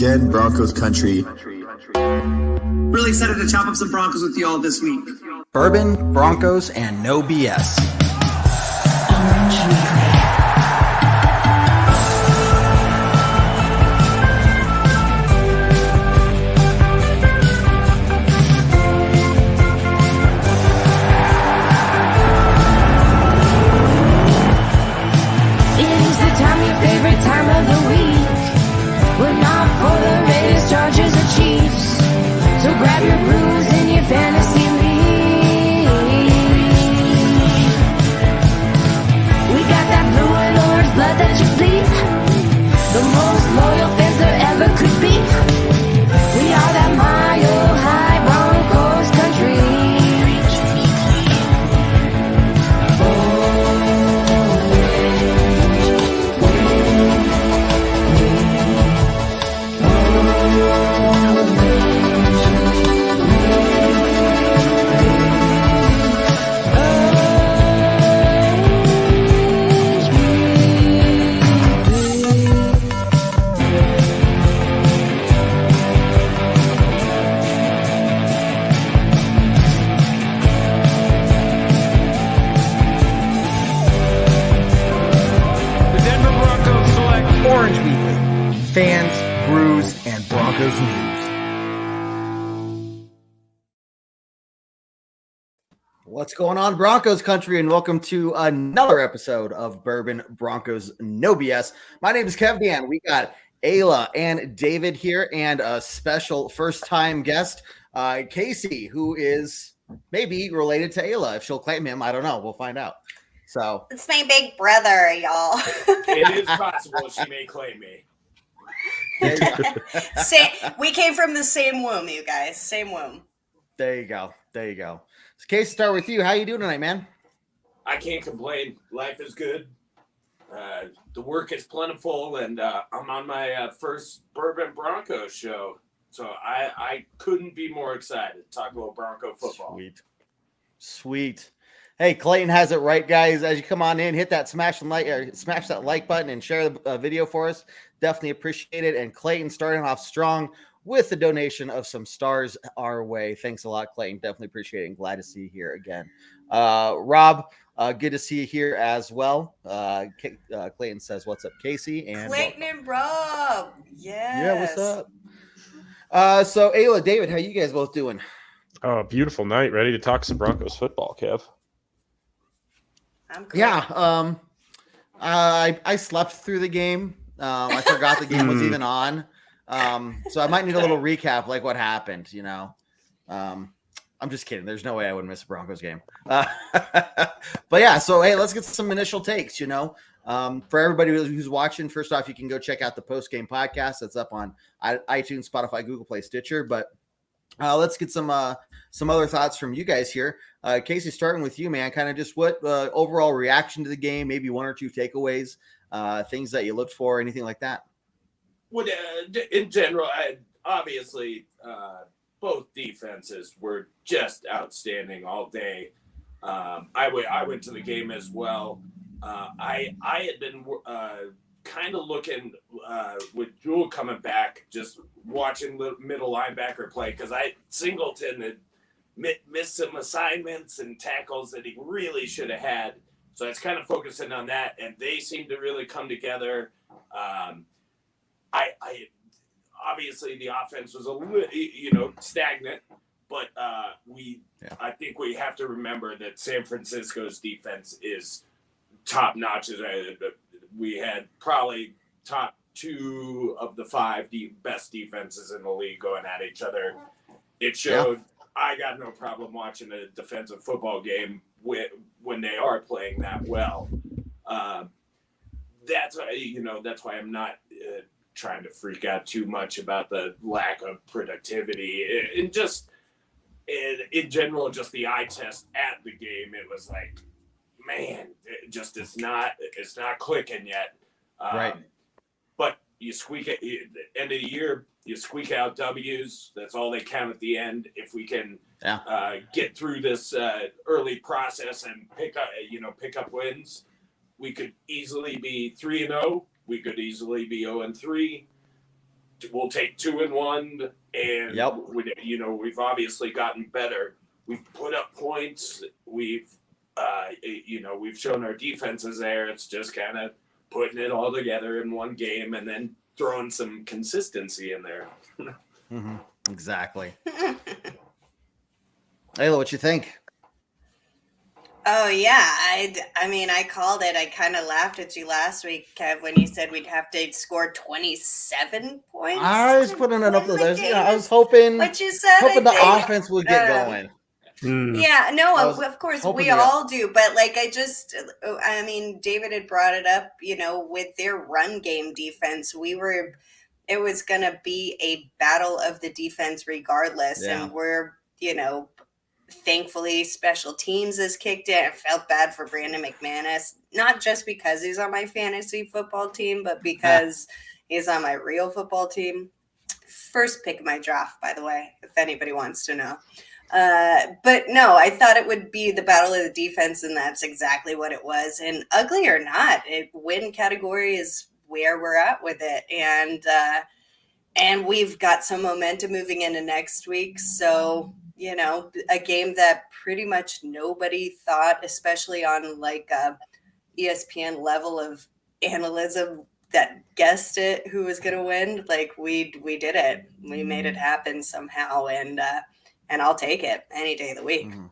again, Broncos country. Really excited to chop up some Broncos with y'all this week. Bourbon, Broncos, and no BS. Favorite time of the week. We're not for the Raiders, Chargers, or Chiefs. So grab your brews and your fantasy league. We got that blue and orange blood that you bleed. The most loyal fans there ever could be. We are that mile high Broncos country. Orange Weekly, fans, brews, and Broncos news. What's going on, Broncos country, and welcome to another episode of Bourbon Broncos No BS. My name is Kev Dan. We got Ayla and David here, and a special first-time guest, Casey, who is maybe related to Ayla. If she'll claim him, I don't know. We'll find out. So it's my big brother, y'all. It is possible she may claim me. We came from the same womb, you guys. Same womb. There you go. There you go. So, Casey, start with you. How you doing tonight, man? I can't complain. Life is good. The work is plentiful, and I'm on my first Bourbon Broncos show. So I couldn't be more excited to talk about Bronco football. Sweet. Hey, Clayton has it right, guys. As you come on in, hit that smash that like button and share the video for us. Definitely appreciate it. And Clayton starting off strong with the donation of some stars our way. Thanks a lot, Clayton. Definitely appreciate it. And glad to see you here again. Rob, good to see you here as well. Clayton says, "What's up, Casey?" And Clayton and Rob. Yes. Yeah, what's up? So Ayla, David, how you guys both doing? Oh, beautiful night. Ready to talk some Broncos football, Kev. I'm good. Yeah. I slept through the game. I forgot the game was even on. So I might need a little recap, like what happened, you know. I'm just kidding. There's no way I would miss a Broncos game. But yeah, so hey, let's get some initial takes, you know. For everybody who's watching, first off, you can go check out the post-game podcast. That's up on iTunes, Spotify, Google Play, Stitcher. But let's get some other thoughts from you guys here. Casey, starting with you, man, kind of just what overall reaction to the game, maybe one or two takeaways, things that you looked for, anything like that. Well, in general, obviously both defenses were just outstanding all day. I went to the game as well. I had been kind of looking with Jewel coming back, just watching the middle linebacker play, because Singleton had missed some assignments and tackles that he really should have had. So I was kind of focusing on that, and they seemed to really come together. I obviously the offense was a little, stagnant, but I think we have to remember that San Francisco's defense is top notch. We had probably top 2 of the 5 best defenses in the league going at each other. It showed. Yeah. I got no problem watching a defensive football game when they are playing that well. That's why I'm not trying to freak out too much about the lack of productivity. And just in general, just the eye test at the game, it was like, man, it's not clicking yet. Right. But you squeak at the end of the year, you squeak out W's. That's all they count at the end. If we can get through this early process and pick up wins, we could easily be 3-0. We could easily be 0-3. we'll take 2-1, and Yep. we've obviously gotten better. We've put up points. We've shown our defense is there. It's just kind of putting it all together in one game and then throwing some consistency in there. Mm-hmm. Exactly. Ayla, what you think? Oh yeah, I called it. I kind of laughed at you last week, Kev, when you said we'd have to score 27 points. I was putting it up win there. the You know, I game. was hoping What you said, the I think. offense would get going. Yeah, no, I was of course hoping we the- all do, but like David had brought it up, with their run game defense, it was going to be a battle of the defense regardless. Yeah. And we're, thankfully special teams has kicked in. I felt bad for Brandon McManus, not just because he's on my fantasy football team, but because he's on my real football team. First pick of my draft, by the way, if anybody wants to know. But no, I thought it would be the battle of the defense, and that's exactly what it was. And ugly or not, win category is where we're at with it. And we've got some momentum moving into next week. So, a game that pretty much nobody thought, especially on like a ESPN level of analysis, that guessed it who was going to win. Like we did it. We made it happen somehow. And I'll take it any day of the week. Mhm.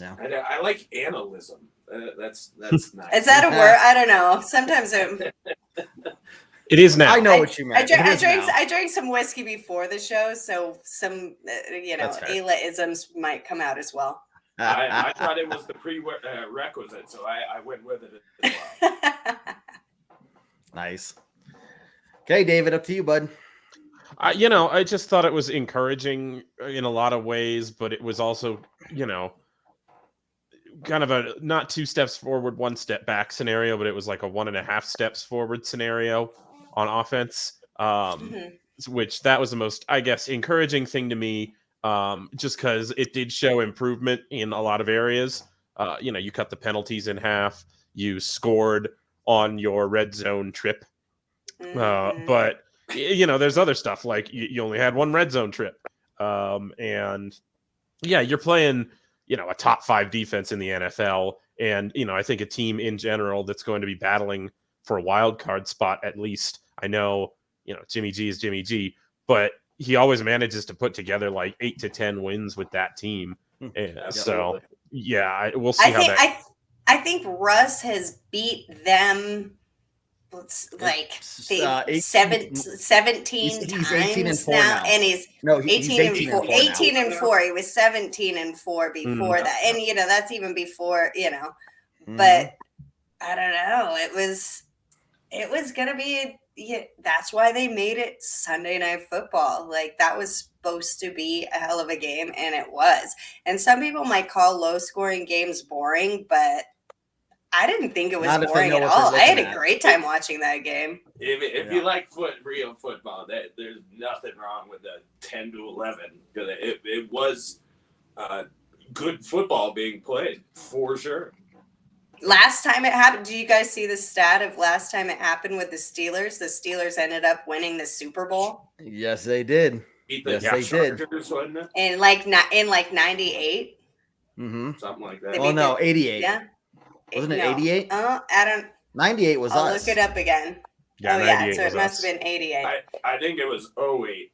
Yeah. I like analysm. That's nice. Is that a word? I don't know. Sometimes It is now. I know what you meant. I drank some whiskey before the show, so some That's fair. Ayla isms might come out as well. I thought it was the prerequisite, so I went with it as well. Nice. Okay, David, up to you, bud. I just thought it was encouraging in a lot of ways, but it was also, kind of a not 2 steps forward, 1 step back scenario, but it was like a 1.5 steps forward scenario on offense, which that was the most, I guess, encouraging thing to me, just because it did show improvement in a lot of areas. You cut the penalties in half, you scored on your red zone trip, but there's other stuff like you only had 1 red zone trip, and you're playing a top 5 defense in the NFL, and I think a team in general that's going to be battling for a wild card spot at least. I know Jimmy G is Jimmy G, but he always manages to put together like 8 to 10 wins with that team, and so we'll see how that. I think Russ has beat them. Like 17 he's 18 and times 4 now, and he's 18 and 4. 18 and 4. He was 17 and 4 before that, and that's even before But I don't know. It was gonna be. That's why they made it Sunday Night Football. Like that was supposed to be a hell of a game, and it was. And some people might call low-scoring games boring, but I didn't think it was boring at all. I had a great time watching that game. If you like real football, there's nothing wrong with the 10 to 11 because it was good football being played for sure. Last time it happened, do you guys see the stat of last time it happened with the Steelers? The Steelers ended up winning the Super Bowl. Yes, they did. Beat the Yes, they did. Chargers, wasn't it? In like 98. Something like that. Oh no, 88. Yeah. Wasn't it 88? I don't. 98 was I'll us. look it up again. Yeah, oh yeah, 98 so it was must us. have been 88. I think it was 08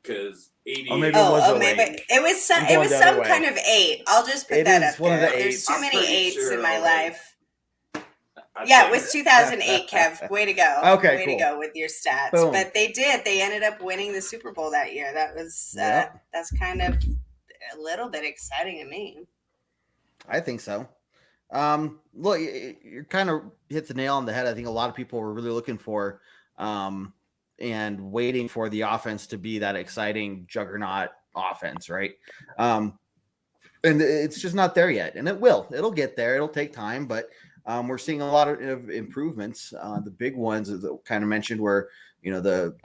because 88. Oh, maybe it was 08. Maybe it was some. I'm It going was the other some way. kind of 8. I'll just put It that is up one of there. the There's eights. too I'm many pretty 8s sure in my 08. life. I Yeah, think it was 2008, Kev. Way to go. Okay, Way cool. to go with your stats. Boom. But they did. They ended up winning the Super Bowl that year. That was Yep. that's kind of a little bit exciting to me. I think so. Look, you kind of hit the nail on the head. I think a lot of people were really looking for and waiting for the offense to be that exciting juggernaut offense, right? And it's just not there yet, and it'll get there. It'll take time, but we're seeing a lot of improvements. The big ones that kind of mentioned were, the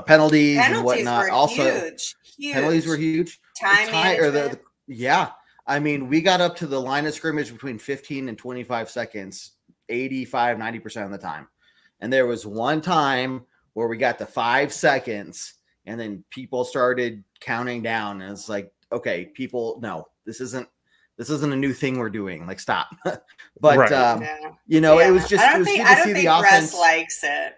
penalties and whatnot. Were Also, huge. penalties were huge. Time management. I mean, we got up to the line of scrimmage between 15 and 25 seconds, 85, 90% of the time. And there was one time where we got the 5 seconds and then people started counting down. And it's like, okay, people, no, this isn't a new thing we're doing. Like, stop. But, Right. you know, Yeah. it was just, I it don't was think, good I to don't see the think offense. Russ likes it.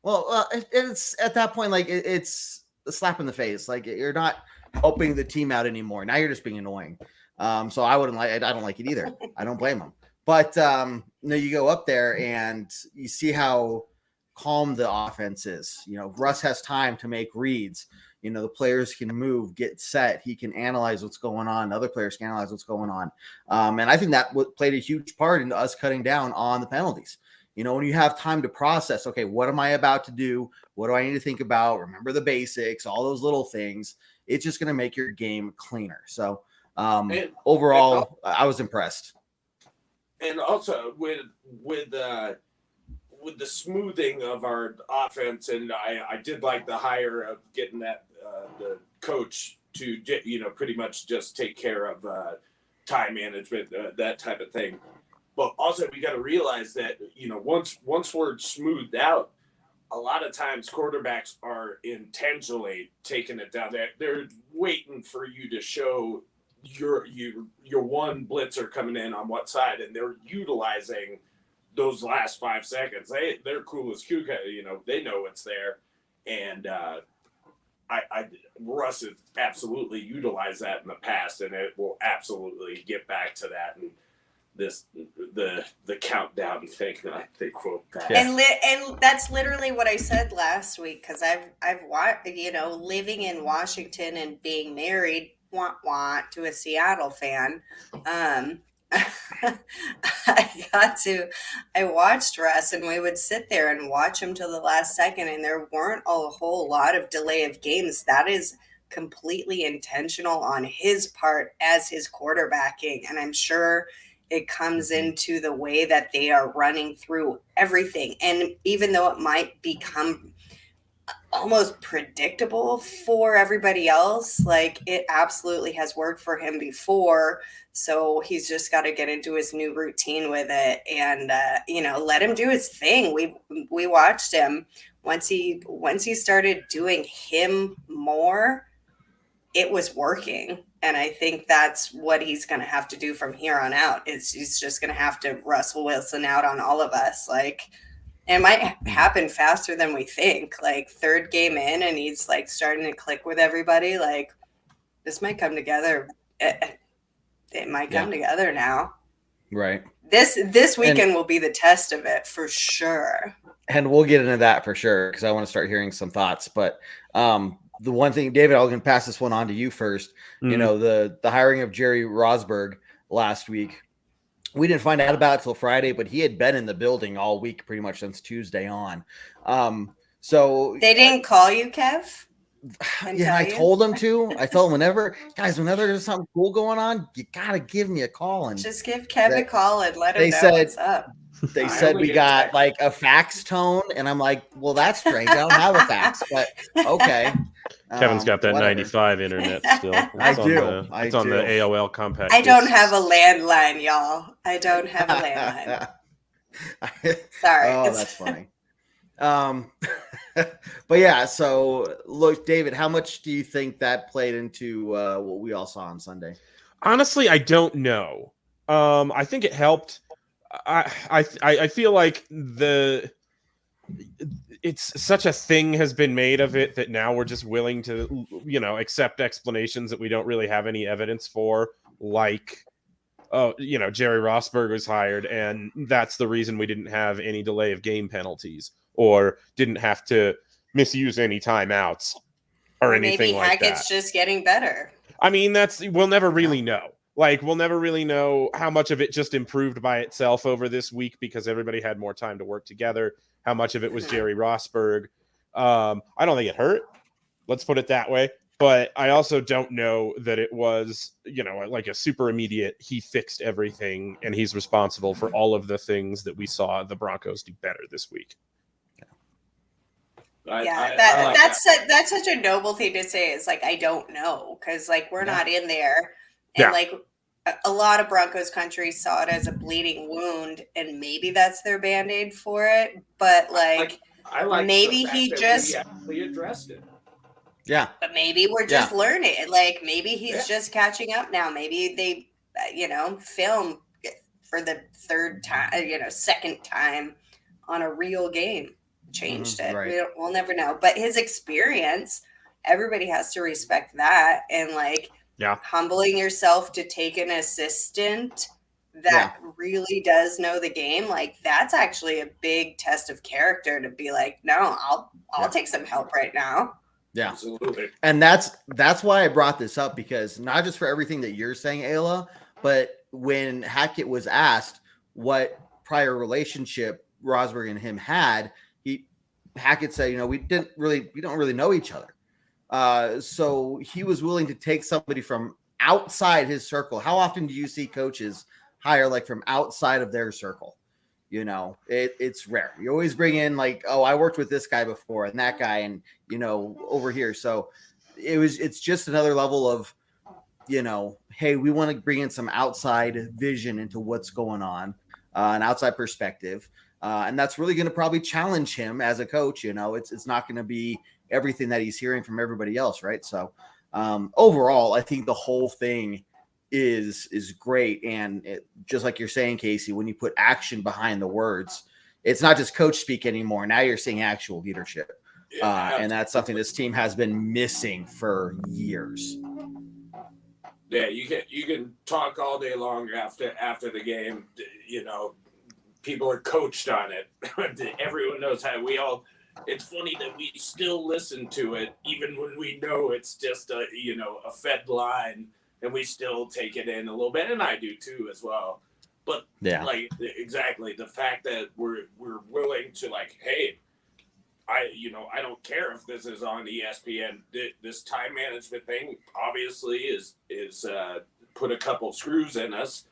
Well, it's at that point, like it's a slap in the face. Like, you're not helping the team out anymore. Now you're just being annoying. So I don't like it either. I don't blame them. But you know, you go up there and you see how calm the offense is. You know, Russ has time to make reads. You know, the players can move, get set. He can analyze what's going on. Other players can analyze what's going on. And I think that played a huge part in us cutting down on the penalties. You know, when you have time to process, okay, what am I about to do? What do I need to think about? Remember the basics, all those little things. It's just going to make your game cleaner. So overall, I was impressed. And also with the smoothing of our offense, and I did like the hire of getting that the coach to, you know, pretty much just take care of time management, that type of thing. But also, we got to realize that, you know, once we're smoothed out, a lot of times quarterbacks are intentionally taking it down. They're waiting for you to show your one blitzer coming in on what side, and they're utilizing those last 5 seconds. They're cool as cucumber. You know, they know it's there, and Russ has absolutely utilized that in the past, and it will absolutely get back to that. And the countdown thing, I think will pass. And that's literally what I said last week, because I've watched, you know, living in Washington and being married to a Seattle fan. I watched Russ, and we would sit there and watch him till the last second, and there weren't a whole lot of delay of games. That is completely intentional on his part as his quarterbacking, and I'm sure it comes into the way that they are running through everything. And even though it might become almost predictable for everybody else, like, it absolutely has worked for him before. So he's just got to get into his new routine with it, and you know, let him do his thing. We watched him once he started doing him more, it was working. And I think that's what he's going to have to do from here on out. He's just going to have to Russell Wilson out on all of us. Like, it might happen faster than we think. Like, third game in, and he's like starting to click with everybody. Like, this might come together. It might come together now. Right. This weekend will be the test of it for sure. And we'll get into that for sure, because I want to start hearing some thoughts. But the one thing, David, I'm going to pass this one on to you first. Mm-hmm. You know, the hiring of Jerry Rosburg last week. We didn't find out about it till Friday, but he had been in the building all week, pretty much since Tuesday on. So they didn't call you, Kev? Yeah, I told him to. I told him whenever there's something cool going on, you gotta give me a call and just give Kev a call and let him know what's up. They said we got like a fax tone, and I'm like, well, that's strange. I don't have a fax, but okay. Kevin's got that whatever. 95 internet still. It's It's on the AOL compact. I don't have a landline, y'all. I don't have a landline. Sorry. Oh, that's funny. But yeah, so look, David, how much do you think that played into what we all saw on Sunday? Honestly, I don't know. I think it helped. I feel like it's such a thing has been made of it that now we're just willing to, you know, accept explanations that we don't really have any evidence for, like, oh, you know, Jerry Rosburg was hired, and that's the reason we didn't have any delay of game penalties or didn't have to misuse any timeouts or anything like that. Maybe Hackett's just getting better. I mean, we'll never really know. Like, we'll never really know how much of it just improved by itself over this week because everybody had more time to work together. How much of it was Jerry Rosburg. I don't think it hurt. Let's put it that way. But I also don't know that it was, you know, like a super immediate, he fixed everything and he's responsible for all of the things that we saw the Broncos do better this week. That's such a noble thing to say. It's like, I don't know, because like we're not in there, and like a lot of Broncos country saw it as a bleeding wound, and maybe that's their Band-Aid for it. But like I like maybe the fact he that just- we actually addressed it. Yeah. But maybe we're just learning. Like maybe he's just catching up now. Maybe they, film for the third time, second time on a real game. Changed it. Right. We'll never know. But his experience, everybody has to respect that. And humbling yourself to take an assistant that really does know the game, like that's actually a big test of character to be like, no, I'll take some help right now. Yeah. Absolutely. And that's why I brought this up, because not just for everything that you're saying, Ayla, but when Hackett was asked what prior relationship Rosberg and him had, Hackett said, we don't really know each other. So he was willing to take somebody from outside his circle. How often do you see coaches hire from outside of their circle? It's rare. You always bring in I worked with this guy before and that guy and over here. So it's just another level of hey, we want to bring in some outside vision into what's going on, an outside perspective, and that's really going to probably challenge him as a coach. It's not going to be everything that he's hearing from everybody else, right? So overall, I think the whole thing is great. And just like you're saying, Casey, when you put action behind the words, it's not just coach speak anymore. Now you're seeing actual leadership. And that's something this team has been missing for years. Yeah, you can talk all day long after the game. People are coached on it. Everyone knows how it's funny that we still listen to it even when we know it's just a fed line. And we still take it in a little bit, and I do too as well. But exactly the fact that we're willing to hey, I don't care if this is on ESPN. This time management thing obviously is put a couple screws in us.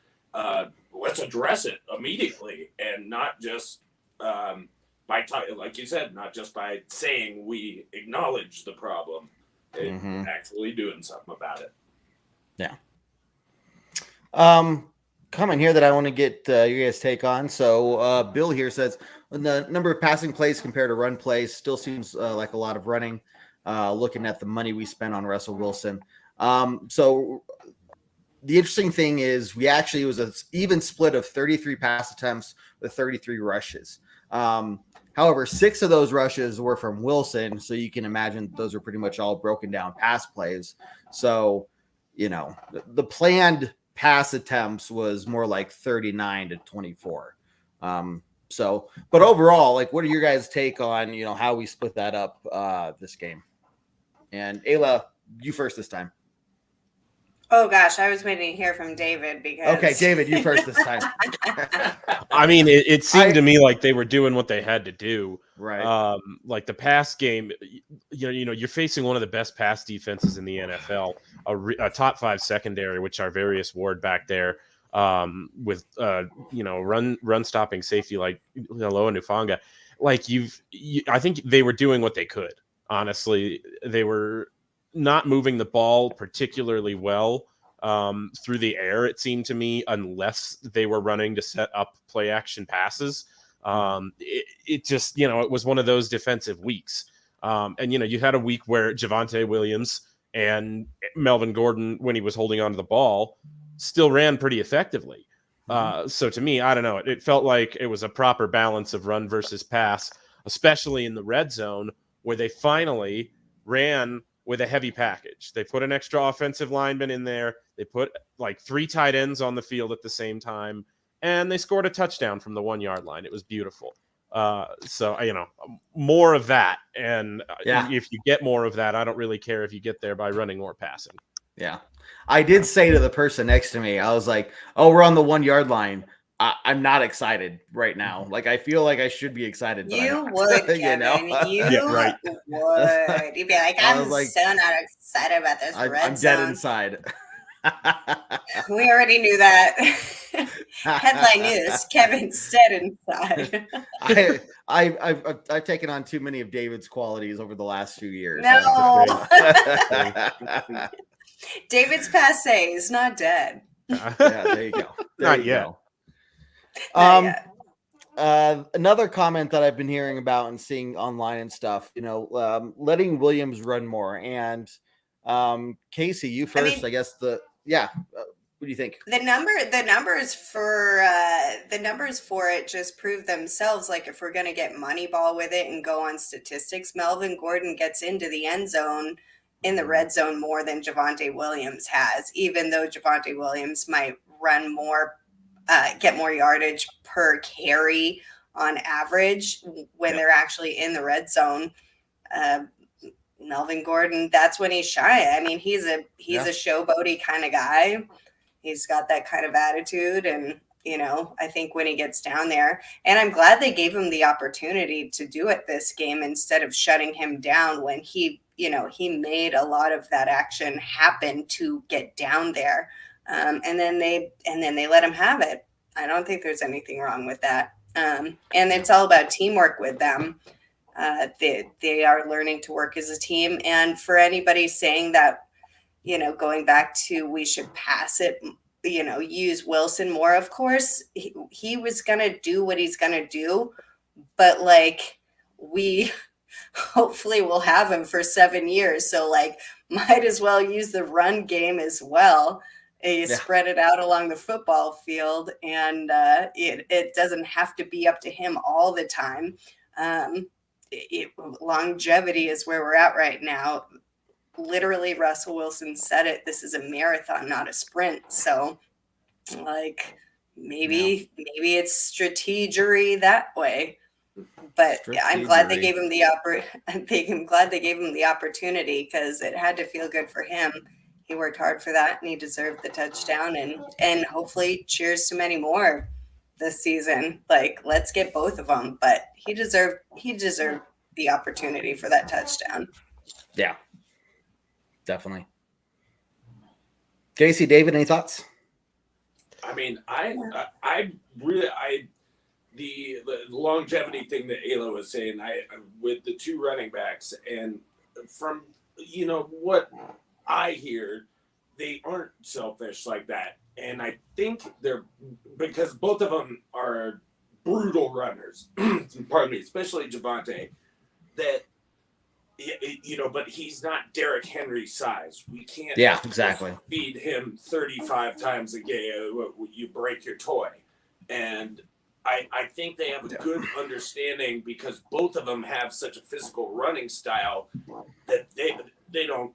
Let's address it immediately, and not just by like you said, not just by saying we acknowledge the problem, and actually doing something about it. Yeah. Comment here that I want to get your guys' take on. So Bill here says the number of passing plays compared to run plays still seems like a lot of running. Looking at the money we spent on Russell Wilson. So the interesting thing is it was an even split of 33 pass attempts with 33 rushes. However, 6 of those rushes were from Wilson. So you can imagine those are pretty much all broken down pass plays. So the planned pass attempts was more like 39 to 24. But overall, what are your guys' take on, how we split that up this game? And Ayla, you first this time. Oh gosh, I was waiting to hear from David because. Okay, David, you first this time. I mean, it seemed to me like they were doing what they had to do. Right. The pass game, you're facing one of the best pass defenses in the NFL, a top 5 secondary, which are Various Ward back there, with run stopping safety like Loa Nufanga. I think they were doing what they could. Honestly, they were not moving the ball particularly well through the air, it seemed to me, unless they were running to set up play action passes. It just, it was one of those defensive weeks. And you had a week where Javonte Williams and Melvin Gordon, when he was holding onto the ball, still ran pretty effectively. So to me, I don't know, it felt like it was a proper balance of run versus pass, especially in the red zone, where they finally ran with a heavy package. They put an extra offensive lineman in there. They put 3 tight ends on the field at the same time, and they scored a touchdown from the 1-yard line. It was beautiful. So, more of that. And if you get more of that, I don't really care if you get there by running or passing. Yeah. I did say to the person next to me, I was like, oh, we're on the 1-yard line. I'm not excited right now. I feel like I should be excited. But You would, Kevin. You right. would. You'd be like, I'm so not excited about this red I'm zone. dead inside. We already knew that. Headline news: Kevin's dead inside. I've taken on too many of David's qualities over the last few years. No. David's passe is not dead. Yeah, there you go. Not yet. Another comment that I've been hearing about and seeing online and stuff, letting Williams run more. And Casey, you first, I guess what do you think? The numbers for it just prove themselves. Like, if we're going to get Moneyball with it and go on statistics, Melvin Gordon gets into the end zone in the red zone more than Javonte Williams has, even though Javonte Williams might run more, get more yardage per carry on average when they're actually in the red zone. Melvin Gordon, that's when he's shy. I mean, he's a showboaty kind of guy. He's got that kind of attitude. And, I think when he gets down there, and I'm glad they gave him the opportunity to do it this game instead of shutting him down when he made a lot of that action happen to get down there. And then they let him have it. I don't think there's anything wrong with that. And it's all about teamwork with them. They are learning to work as a team. And for anybody saying that, going back to we should pass it, use Wilson more, of course, he was going to do what he's going to do. But we hopefully will have him for 7 years. So might as well use the run game as well. You spread it out along the football field, and it doesn't have to be up to him all the time. Longevity is where we're at right now. Literally, Russell Wilson said it. This is a marathon, not a sprint. So, maybe it's strategery that way. But I'm glad they gave him the opportunity because it had to feel good for him. He worked hard for that, and he deserved the touchdown. And hopefully, cheers to many more this season. Let's get both of them. But he deserved the opportunity for that touchdown. Yeah, definitely. Casey, David, any thoughts? I mean, the longevity thing that Ayla was saying, with the two running backs, and from what I hear, they aren't selfish like that. And I think they're, because both of them are brutal runners, pardon me, especially Javonte, that, but he's not Derrick Henry size. We can't feed him 35 times a day. You break your toy. And I think they have a good understanding because both of them have such a physical running style that they don't,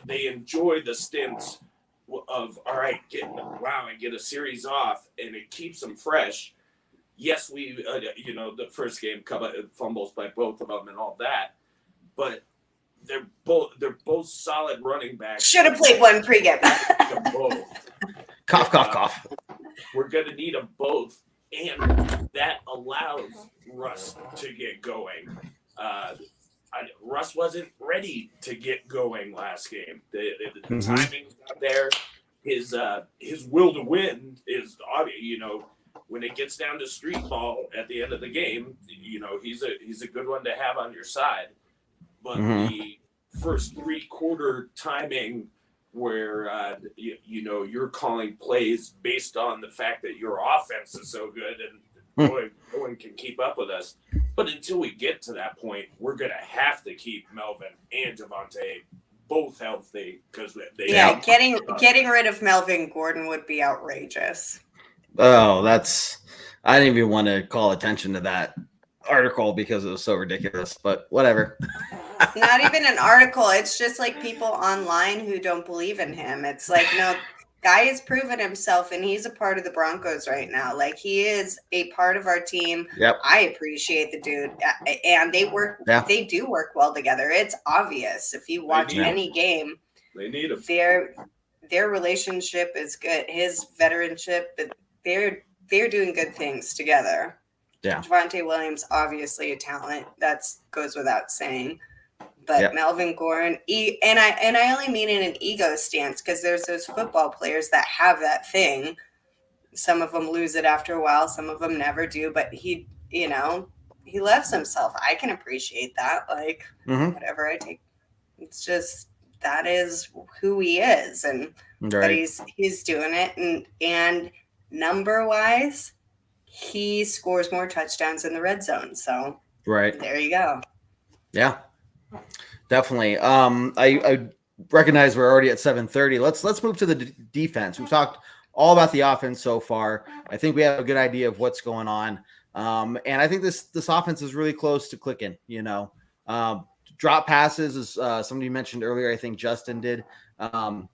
they enjoy the stints of, all right, I get a series off, and it keeps them fresh. Yes, we, the first game, couple fumbles by both of them and all that, but they're both solid running backs. Should have played one pregame. Both. Cough, cough, cough. We're going to need them both, and that allows Russ to get going. Russ wasn't ready to get going last game. The timing's not there. His will to win is obvious. When it gets down to street ball at the end of the game, he's a good one to have on your side. But the first three-quarter timing, where you're calling plays based on the fact that your offense is so good and no one can keep up with us. But until we get to that point, we're going to have to keep Melvin and Javonte both healthy because getting rid of Melvin Gordon would be outrageous. Oh, I didn't even want to call attention to that article because it was so ridiculous, but whatever. Not even an article. It's just people online who don't believe in him. It's no, guy has proven himself, and he's a part of the Broncos right now. He is a part of our team. Yep. I appreciate the dude, and they work. Yeah. They do work well together. It's obvious if you watch any game. They need him. Their relationship is good. His veteranship, they're doing good things together. Yeah. Javonte Williams, obviously a talent. That goes without saying. But Melvin Gordon, and I only mean in an ego stance because there's those football players that have that thing. Some of them lose it after a while. Some of them never do. But he loves himself. I can appreciate that. Whatever I take, it's just that is who he is, and but he's doing it. And number wise, he scores more touchdowns in the red zone. So Right. there you go. Yeah. Definitely. I recognize we're already at 7:30. Let's move to the defense. We've talked all about the offense so far. I think we have a good idea of what's going on. And I think this offense is really close to clicking, drop passes is somebody mentioned earlier. I think Justin did. That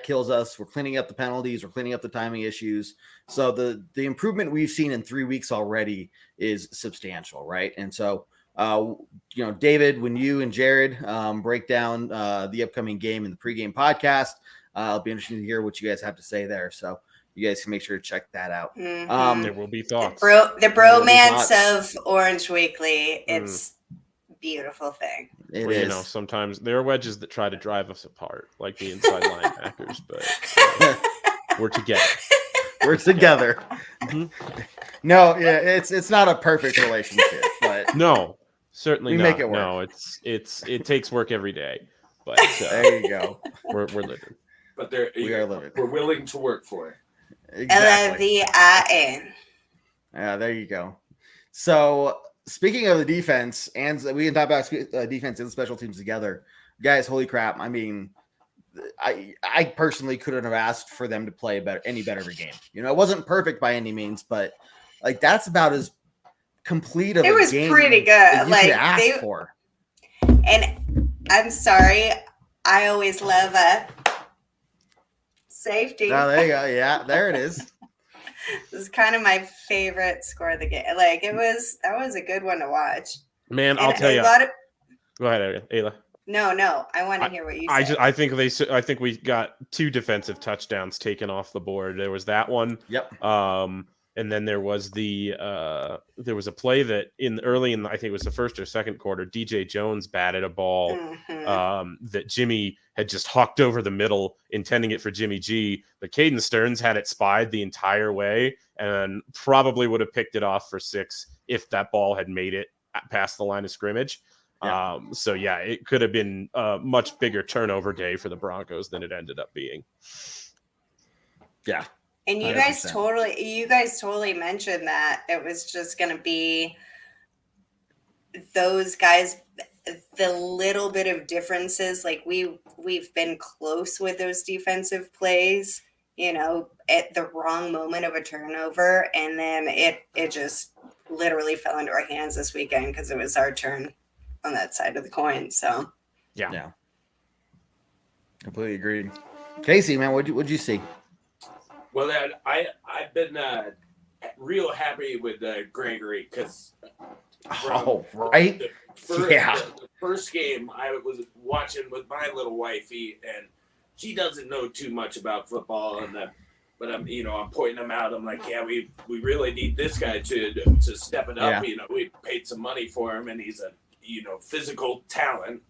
kills us. We're cleaning up the penalties. We're cleaning up the timing issues. So the improvement we've seen in 3 weeks already is substantial. Right. And so, David, when you and Jared break down the upcoming game in the pregame podcast, it'll be interesting to hear what you guys have to say there. So you guys can make sure to check that out. Mm-hmm. There will be thoughts. The bromance of Orange Weekly. It's a beautiful thing. It well, is. Sometimes there are wedges that try to drive us apart, like the inside linebackers, but we're together. We're together. Mhm. No, yeah, it's not a perfect relationship, but No, certainly We not. make it work. No, it takes work every day, but there you go. we're living. But We are living. we're willing to work for it. Exactly. LVIN. Yeah, there you go. So speaking of the defense, and we can talk about defense and special teams together, guys. Holy crap! I mean, I personally couldn't have asked for them to play any better of a game. It wasn't perfect by any means, but like that's about as complete of It a was game pretty good. as you Like, could ask for. And I'm sorry, I always love a safety. Oh, there you go. Yeah, there it is. This is kind of my favorite score of the game. Like that was a good one to watch. Man, And I'll tell a you. lot of, Go ahead, Ayla. no, I want to hear what you say. I think we got 2 defensive touchdowns taken off the board. There was that one. Yep. And then there was there was a play that early in I think it was the first or second quarter, DJ Jones batted a ball that Jimmy had just hawked over the middle, intending it for Jimmy G. But Caden Stearns had it spied the entire way and probably would have picked it off for 6 if that ball had made it past the line of scrimmage. Yeah. So yeah, it could have been a much bigger turnover day for the Broncos than it ended up being. Yeah. And you 100%. guys totally mentioned that it was just going to be those guys, the little bit of differences. Like we've been close with those defensive plays, at the wrong moment of a turnover. And then it just literally fell into our hands this weekend because it was our turn on that side of the coin. So Yeah. Completely agreed. Casey, man, what'd you see? Well, I've been real happy with Gregory because Oh, right. the first game I was watching with my little wifey, and she doesn't know too much about football, but I'm pointing him out. I'm like, yeah, we really need this guy to step it up. Yeah. We paid some money for him, and he's a physical talent.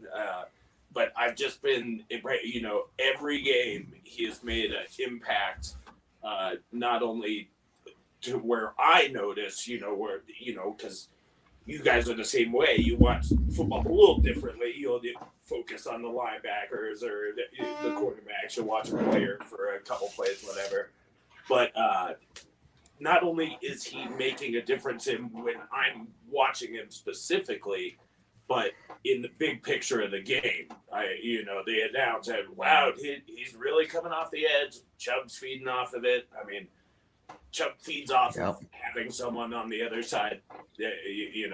But I've just been, every game he has made an impact. Not only to where I notice, because you guys are the same way. You watch football a little differently. You'll focus on the linebackers or the quarterbacks. You'll watch a player for a couple plays, whatever. But not only is he making a difference when I'm watching him specifically, but in the big picture of the game, they announced that, wow, he's really coming off the edge. Chubb's feeding off of it. I mean, Chubb feeds off of having someone on the other side. He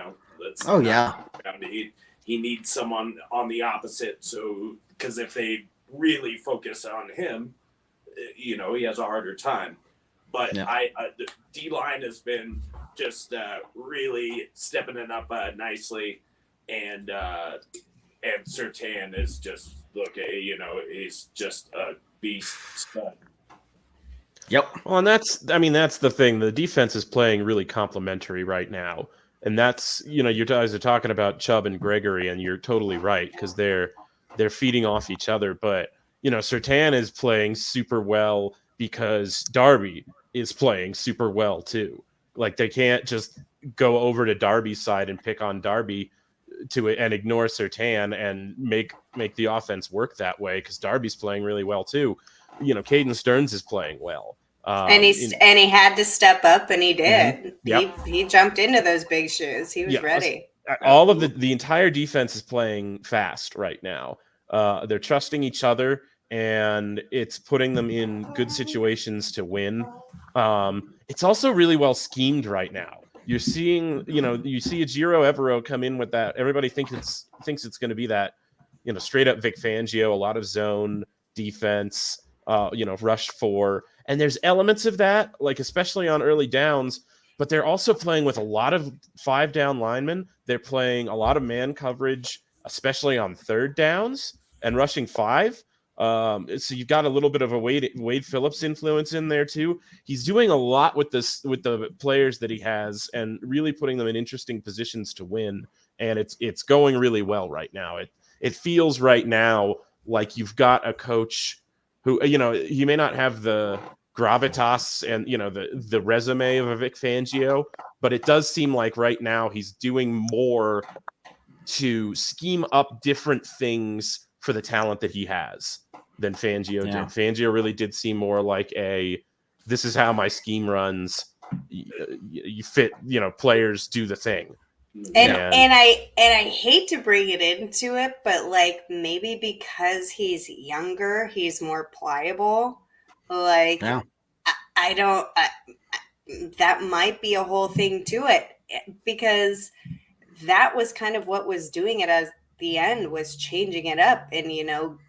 needs someone on the opposite. So, because if they really focus on him, he has a harder time. But the D-line has been just really stepping it up nicely. And Surtain is just he's just a beast stud. Yep. Well, and that's the thing. The defense is playing really complimentary right now, and that's you guys are talking about Chubb and Gregory, and you're totally right because they're feeding off each other. But Surtain is playing super well because Darby is playing super well too. Like they can't just go over to Darby's side and pick on Darby and ignore Surtain and make the offense work that way because Darby's playing really well too. Caden Stearns is playing well. And he had to step up, and he did. Yep. He jumped into those big shoes. He was Yeah, ready. all of the entire defense is playing fast right now. They're trusting each other, and it's putting them in good situations to win. It's also really well schemed right now. You're seeing, you see a Giro Evero come in with that. Everybody thinks it's going to be that, straight up Vic Fangio, a lot of zone defense, rush 4. And there's elements of that, like especially on early downs, but they're also playing with a lot of 5 down linemen. They're playing a lot of man coverage, especially on 3rd downs and rushing 5. So you've got a little bit of a Wade Phillips influence in there too. He's doing a lot with the players that he has, and really putting them in interesting positions to win. And it's going really well right now. It feels right now like you've got a coach who, he may not have the gravitas and the resume of a Vic Fangio, but it does seem like right now he's doing more to scheme up different things for the talent that he has than Fangio did. Fangio really did seem more like this is how my scheme runs. You fit, players do the thing. And I hate to bring it into it, but like maybe because he's younger, he's more pliable. Like that might be a whole thing to it, because that was kind of what was doing it as the end, was changing it up and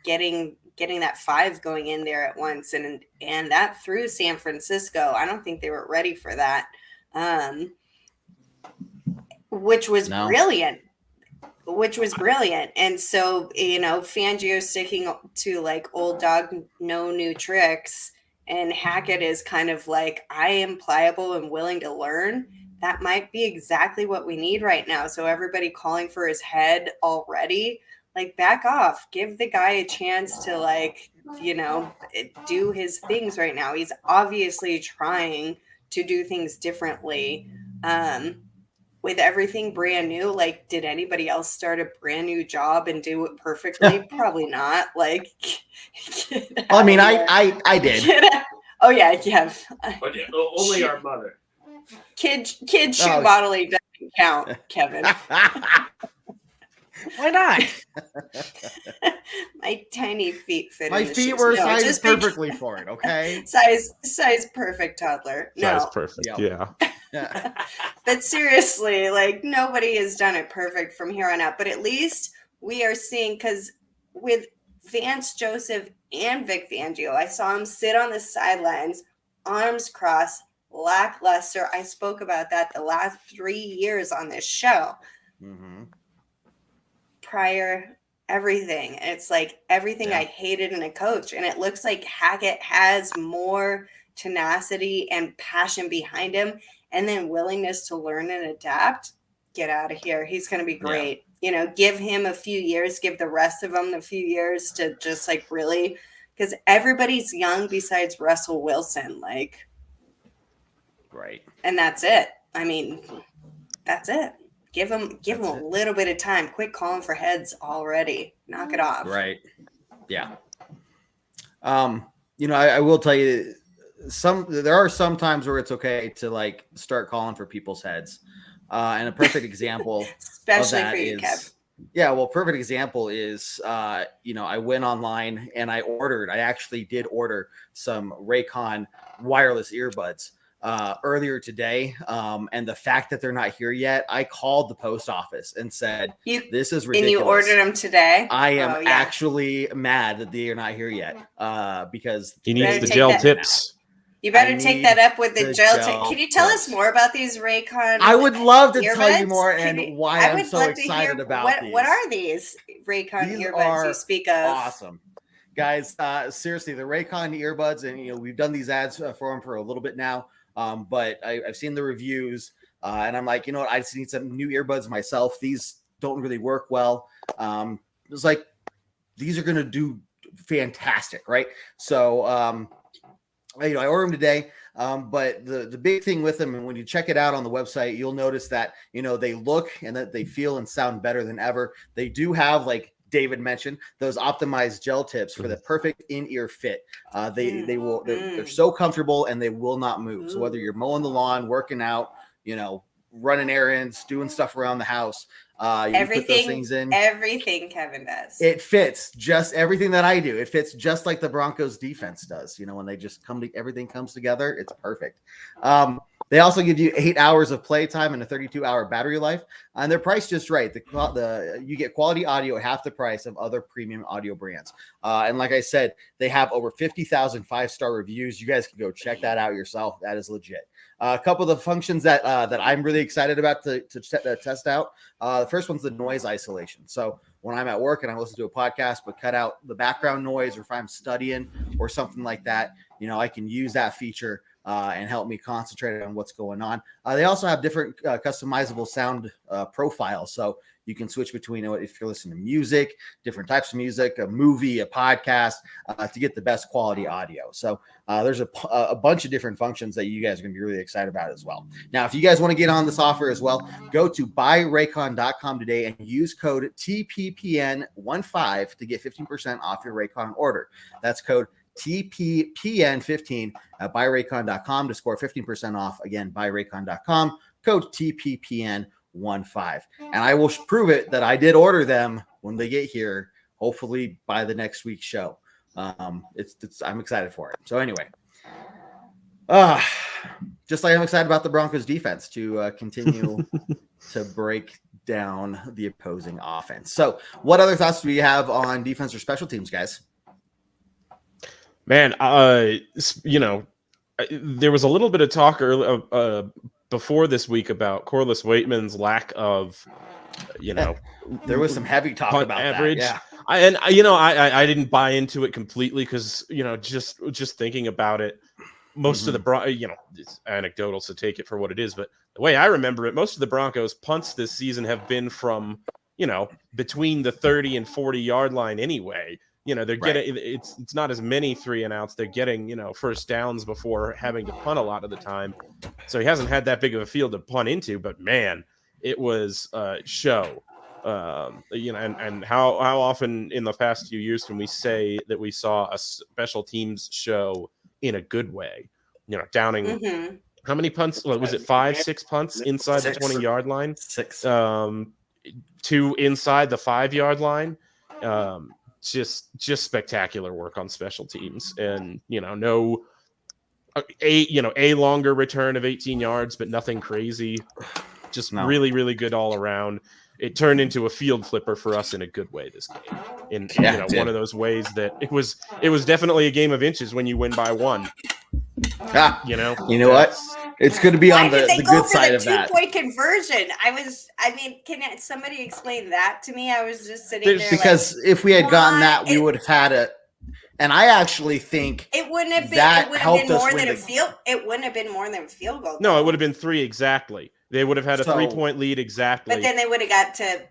getting that 5 going in there at once, and that threw San Francisco. I don't think they were ready for that, which was brilliant. And so Fangio sticking to like old dog, no new tricks, and Hackett is kind of like, I am pliable and willing to learn. That might be exactly what we need right now. So everybody calling for his head already, like, back off, give the guy a chance to do his things right now. He's obviously trying to do things differently. With everything brand new, like, did anybody else start a brand new job and do it perfectly? Probably not. Like, I mean, I did. Oh yeah, yeah. But only our mother. Kid shoe modeling doesn't count, Kevin. Why not? My tiny feet fit. My in the feet shoes. were No, sized just perfectly for it. Okay. Size perfect toddler. Size No, perfect. Yep. Yeah. but seriously, like, nobody has done it perfect from here on out. But at least we are seeing, because with Vance Joseph and Vic Fangio, I saw him sit on the sidelines, arms crossed, lackluster. I spoke about that the last 3 years on this show. Mm-hmm. Prior everything. And it's like everything I hated in a coach. And it looks like Hackett has more tenacity and passion behind him, and then willingness to learn and adapt. Get out of here. He's going to be great. Give him a few years, give the rest of them a few years to just like really, because everybody's young besides Russell Wilson. Like, Right. and that's it. I mean, that's it. Give him a little bit of time. Quit calling for heads already. Knock it off. Right. Yeah. I will tell you, there are some times where it's okay to like start calling for people's heads. And a perfect example Especially of that for you, is, Kev. yeah, well, perfect example is, I went online and I actually did order some Raycon wireless earbuds earlier today. And the fact that they're not here yet, I called the post office and said, this is ridiculous. And you ordered them today? I am actually mad that they are not here yet. Because he needs the gel tips. You better take that up with the gel tip. Can you tell us more about these Raycon? I would love to earbuds? tell you more and why I'm so excited about these. What are these Raycon earbuds you speak of? Awesome. Guys, seriously, the Raycon earbuds, and we've done these ads for them for a little bit now, but I've seen the reviews, and I'm like, I just need some new earbuds myself. These don't really work well. It's like, these are going to do fantastic, right? So, I ordered them today, but the big thing with them, and when you check it out on the website, you'll notice that, they look and that they feel and sound better than ever. They do have like David mentioned, those optimized gel tips for the perfect in-ear fit. They're so comfortable and they will not move. So whether you're mowing the lawn, working out, running errands, doing stuff around the house, you put those things in. Everything Kevin does. It fits just everything that I do. It fits just like the Broncos defense does. When they just everything comes together, it's perfect. They also give you 8 hours of playtime and a 32-hour battery life, and they're priced just right. You get quality audio at half the price of other premium audio brands. And like I said, they have over 50,000 5-star reviews. You guys can go check that out yourself. That is legit. A couple of the functions that I'm really excited about to test out. The first one's the noise isolation. So when I'm at work and I listen to a podcast, but cut out the background noise, or if I'm studying or something like that, I can use that feature and help me concentrate on what's going on. They also have different customizable sound profiles. So you can switch between if you're listening to music, different types of music, a movie, a podcast, to get the best quality audio. So there's a bunch of different functions that you guys are going to be really excited about as well. Now, if you guys want to get on this offer as well, go to buyraycon.com today and use code TPPN15 to get 15% off your Raycon order. That's code TPPN15 at buyraycon.com to score 15% off. Again, buyraycon.com, code TPPN15. And I will prove it that I did order them when they get here, hopefully by the next week's show. I'm excited for it. So anyway, just like I'm excited about the Broncos defense to continue to break down the opposing offense. So what other thoughts do we have on defense or special teams, guys? Man, there was a little bit of talk before this week about Corliss Waitman's lack of, there was some heavy talk about average. That. Yeah. I didn't buy into it completely because, just thinking about it, most of the it's anecdotal, so take it for what it is. But the way I remember it, most of the Broncos punts this season have been from, between the 30 and 40 yard line anyway. They're getting it's not as many 3 and outs. They're getting, first downs before having to punt a lot of the time. So he hasn't had that big of a field to punt into, but man, it was a show. And how often in the past few years can we say that we saw a special teams show in a good way? Downing how many punts? Was it 5-6 punts inside the 20-yard line? 6. 2 inside the 5-yard line. Just spectacular work on special teams, and a longer return of 18 yards, but nothing crazy. Just really, really good all around. It turned into a field flipper for us in a good way this game. One of those ways that it was definitely a game of inches when you win by 1. You know what? It's going to be on the good side of that. 2-point conversion. Can somebody explain that to me? I was just sitting there because if we had gotten that, we would have had it. And I actually think it wouldn't have been. That it would have helped been us more win than the a field. It wouldn't have been more than a field goal. No, it would have been 3 exactly. They would have had a 3-point lead exactly. But then they would have got to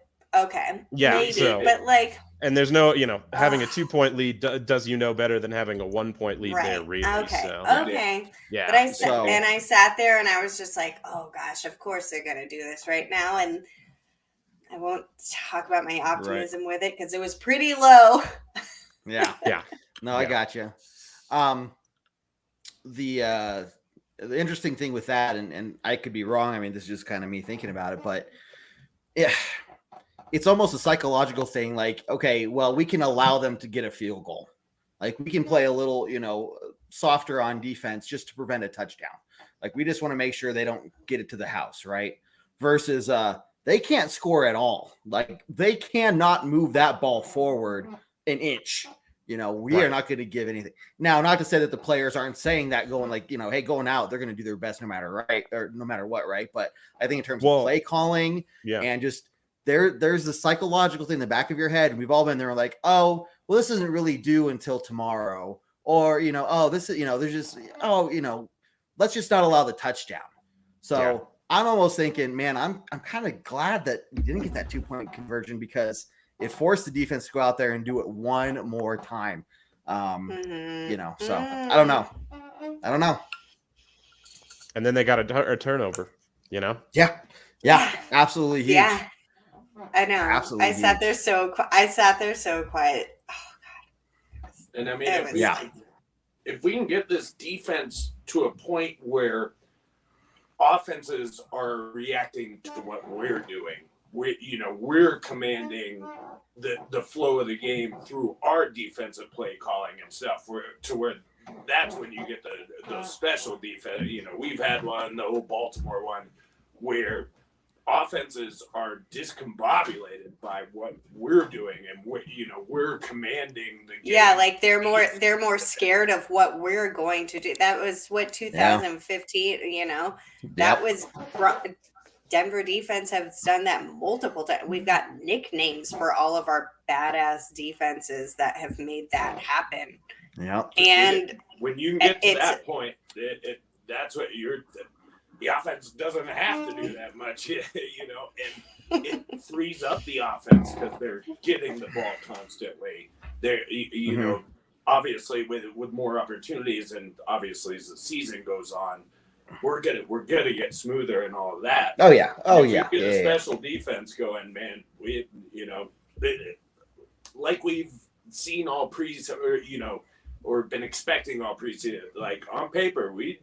Yeah, maybe, but like. And there's no, having a 2-point lead does better than having a 1-point lead there, really. Okay. So. Okay. Yeah. But I sat there and I was just like, oh gosh, of course they're gonna do this right now, and I won't talk about my optimism with it because it was pretty low. Yeah. Yeah. No, I got you. The interesting thing with that, and I could be wrong. I mean, this is just kind of me thinking about it, but it's almost a psychological thing. Like, okay, well, we can allow them to get a field goal. Like, we can play a little, softer on defense just to prevent a touchdown. Like, we just want to make sure they don't get it to the house, right? Versus they can't score at all. Like, they cannot move that ball forward an inch. We are not going to give anything. Now, not to say that the players aren't saying that, going like, hey, going out, they're going to do their best no matter what, right? But I think in terms of play calling and just there's the psychological thing in the back of your head. And we've all been there like, oh, well, this isn't really due until tomorrow. Or, this is, there's just, let's just not allow the touchdown. So I'm almost thinking, man, I'm kind of glad that we didn't get that 2-point conversion because it forced the defense to go out there and do it one more time. So I don't know. And then they got a turnover, Yeah, absolutely huge. I know. Absolutely I sat there so quiet. And I mean, It was like- if we can get this defense to a point where offenses are reacting to what we're doing, we're commanding the flow of the game through our defensive play calling and stuff, where that's when you get those special defense. We've had one, the old Baltimore one, where offenses are discombobulated by what we're doing, and we're commanding the game. Yeah, like they're more scared of what we're going to do. That was what 2015. That was Denver defense has done that multiple times. We've got nicknames for all of our badass defenses that have made that happen. Yeah, and when you get to that point, that's what the offense doesn't have to do that much, and it frees up the offense because they're getting the ball constantly. They're, obviously with more opportunities, and obviously as the season goes on, we're gonna get smoother and all of that. Oh yeah. Get a special defense going, man. Like we've seen all or been expecting all preseason. Like on paper, we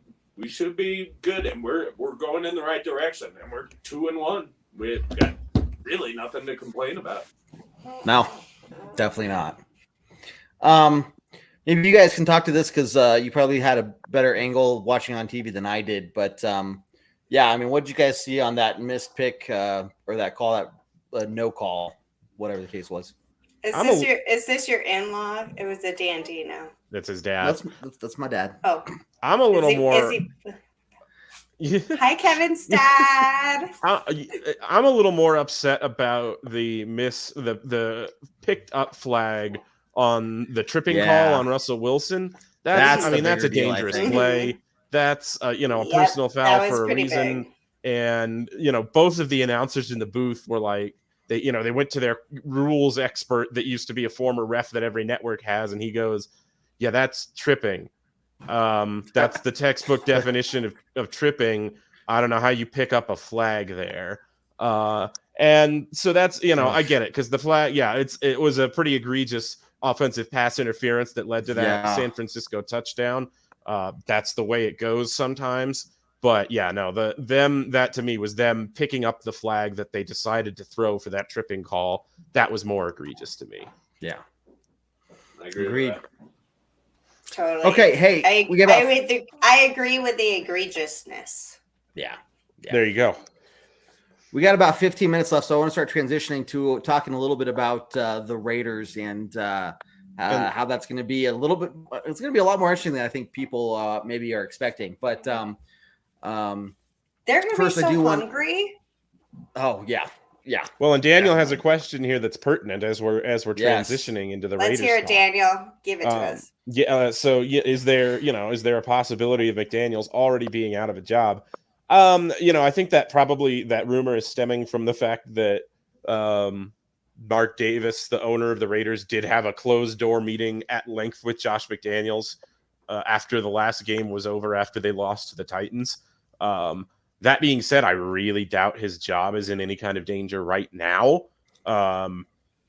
should be good, and we're going in the right direction, and we're 2-1. We've got really nothing to complain about. No, definitely not. Maybe you guys can talk to this because you probably had a better angle watching on TV than I did. But yeah, I mean, what did you guys see on that missed pick or that call, that no call, whatever the case was? Is this your in-law? It was a Dandino. That's his dad. That's my dad. Oh, I'm a little more. Hi, Kevin's dad. I'm a little more upset about the picked up flag on the tripping call on Russell Wilson. That's a dangerous play. That's a personal foul for a reason. Big. And both of the announcers in the booth were like, they went to their rules expert that used to be a former ref that every network has, and he goes, yeah, that's tripping. That's the textbook definition of tripping. I don't know how you pick up a flag there. And so that's, I get it, because the flag, it was a pretty egregious offensive pass interference that led to that San Francisco touchdown. That's the way it goes sometimes. But that to me was them picking up the flag that they decided to throw for that tripping call. That was more egregious to me. Yeah. I agree. Agreed. With that. Totally. Okay, hey, I agree with the egregiousness. Yeah. There you go. We got about 15 minutes left, so I want to start transitioning to talking a little bit about the Raiders and how that's going to be a little bit. It's going to be a lot more interesting than I think people maybe are expecting. But they're going to be so hungry. Oh yeah. Well, and Daniel has a question here that's pertinent as we're transitioning into the Raiders. Let's hear it, Daniel. Give it to us. Is there a possibility of McDaniels already being out of a job? I think that probably that rumor is stemming from the fact that Mark Davis, the owner of the Raiders, did have a closed door meeting at length with Josh McDaniels after the last game was over, after they lost to the Titans. That being said, I really doubt his job is in any kind of danger right now.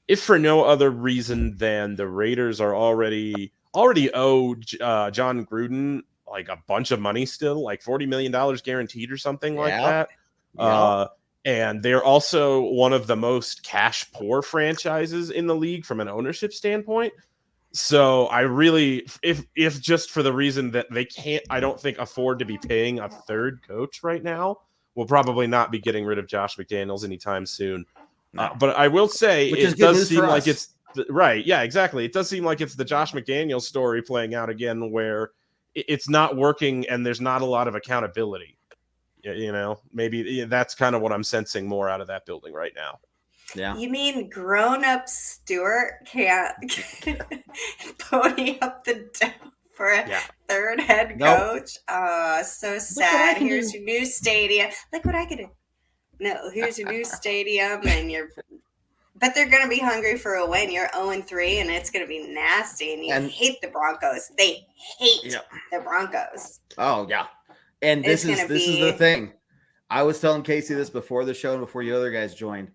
If for no other reason than the Raiders are already owe John Gruden like a bunch of money still, like $40 million guaranteed or something like that. And they're also one of the most cash poor franchises in the league from an ownership standpoint. So I really, if just for the reason that they can't, I don't think afford to be paying a third coach right now, we'll probably not be getting rid of Josh McDaniels anytime soon. But I will say it does seem like it's right. Yeah, exactly. It does seem like it's the Josh McDaniels story playing out again, where it's not working and there's not a lot of accountability. Maybe that's kind of what I'm sensing more out of that building right now. Yeah. You mean grown-up Stewart can't pony up the dough for a third head coach? So sad. Here's your new stadium. Look what I can do. No, here's your new stadium, and but they're going to be hungry for a win. You're 0-3, and it's going to be nasty. And you hate the Broncos. They hate the Broncos. Oh yeah, and this is the thing. I was telling Casey this before the show and before you other guys joined.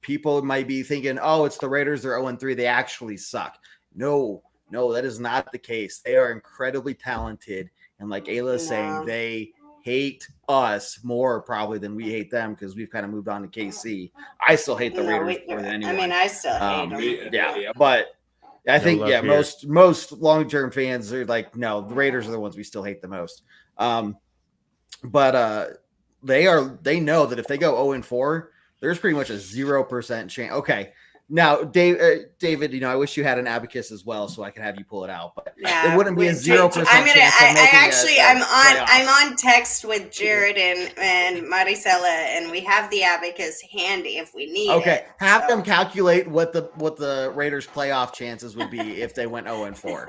People might be thinking, oh, it's the Raiders, they're 0-3, they actually suck. No, that is not the case. They are incredibly talented, and like Ayla is saying, they hate us more probably than we hate them because we've kind of moved on to KC. I still hate the Raiders more than anyone. I mean, I still hate them. Yeah, but I think most long-term fans are like, no, the Raiders are the ones we still hate the most. But they know that if they go 0-4, there's pretty much a 0% chance. Okay. Now, David, I wish you had an abacus as well, so I could have you pull it out. But it wouldn't be a 0% chance. I'm on text with Jared and Maricela, and we have the abacus handy if we need it. Okay, have them calculate what the Raiders' playoff chances would be if they went 0-4.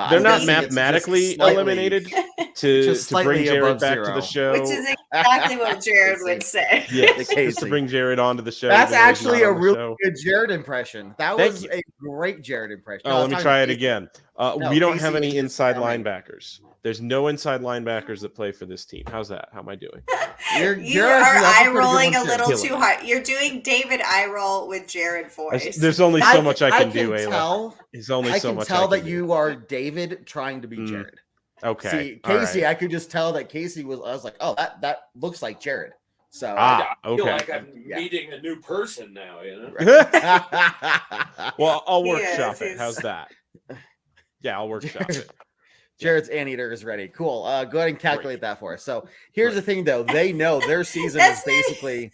They're not mathematically eliminated to bring Jared back to the show, which is exactly what Jared would say. Yes, just to bring Jared onto the show. That's actually a really good Jared impression. That was a great Jared impression. Oh, let me try it again. We don't have any inside linebackers. There's no inside linebackers that play for this team. How's that? How am I doing? You are eye rolling a little too hard. You're doing David eye roll with Jared voice. There's only so much I can do, Ayla. There's only I so can much tell I can that you are David trying to be Jared. Okay. See, Casey, I could just tell that Casey was. I was like, oh, that looks like Jared. So I feel like I'm meeting a new person now. Well, I'll workshop it. How's that? Yeah, I'll workshop it. Jared's anteater is ready. Cool. Go ahead and calculate that for us. So here's the thing, though. They know their season is basically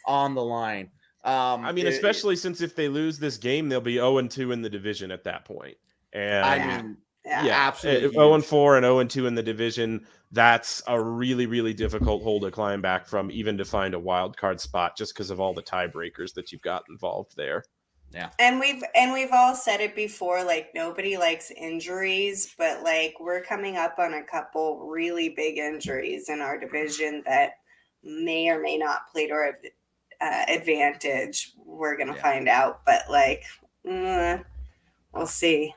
on the line. I mean, especially since if they lose this game, they'll be 0-2 in the division at that point. And I mean, absolutely 0-4 and 0-2 in the division. That's a really, really difficult hole to climb back from, even to find a wild card spot, just because of all the tiebreakers that you've got involved there. Yeah. And we've all said it before, like nobody likes injuries, but like we're coming up on a couple really big injuries in our division that may or may not play to our advantage. We're going to find out, but like, we'll see.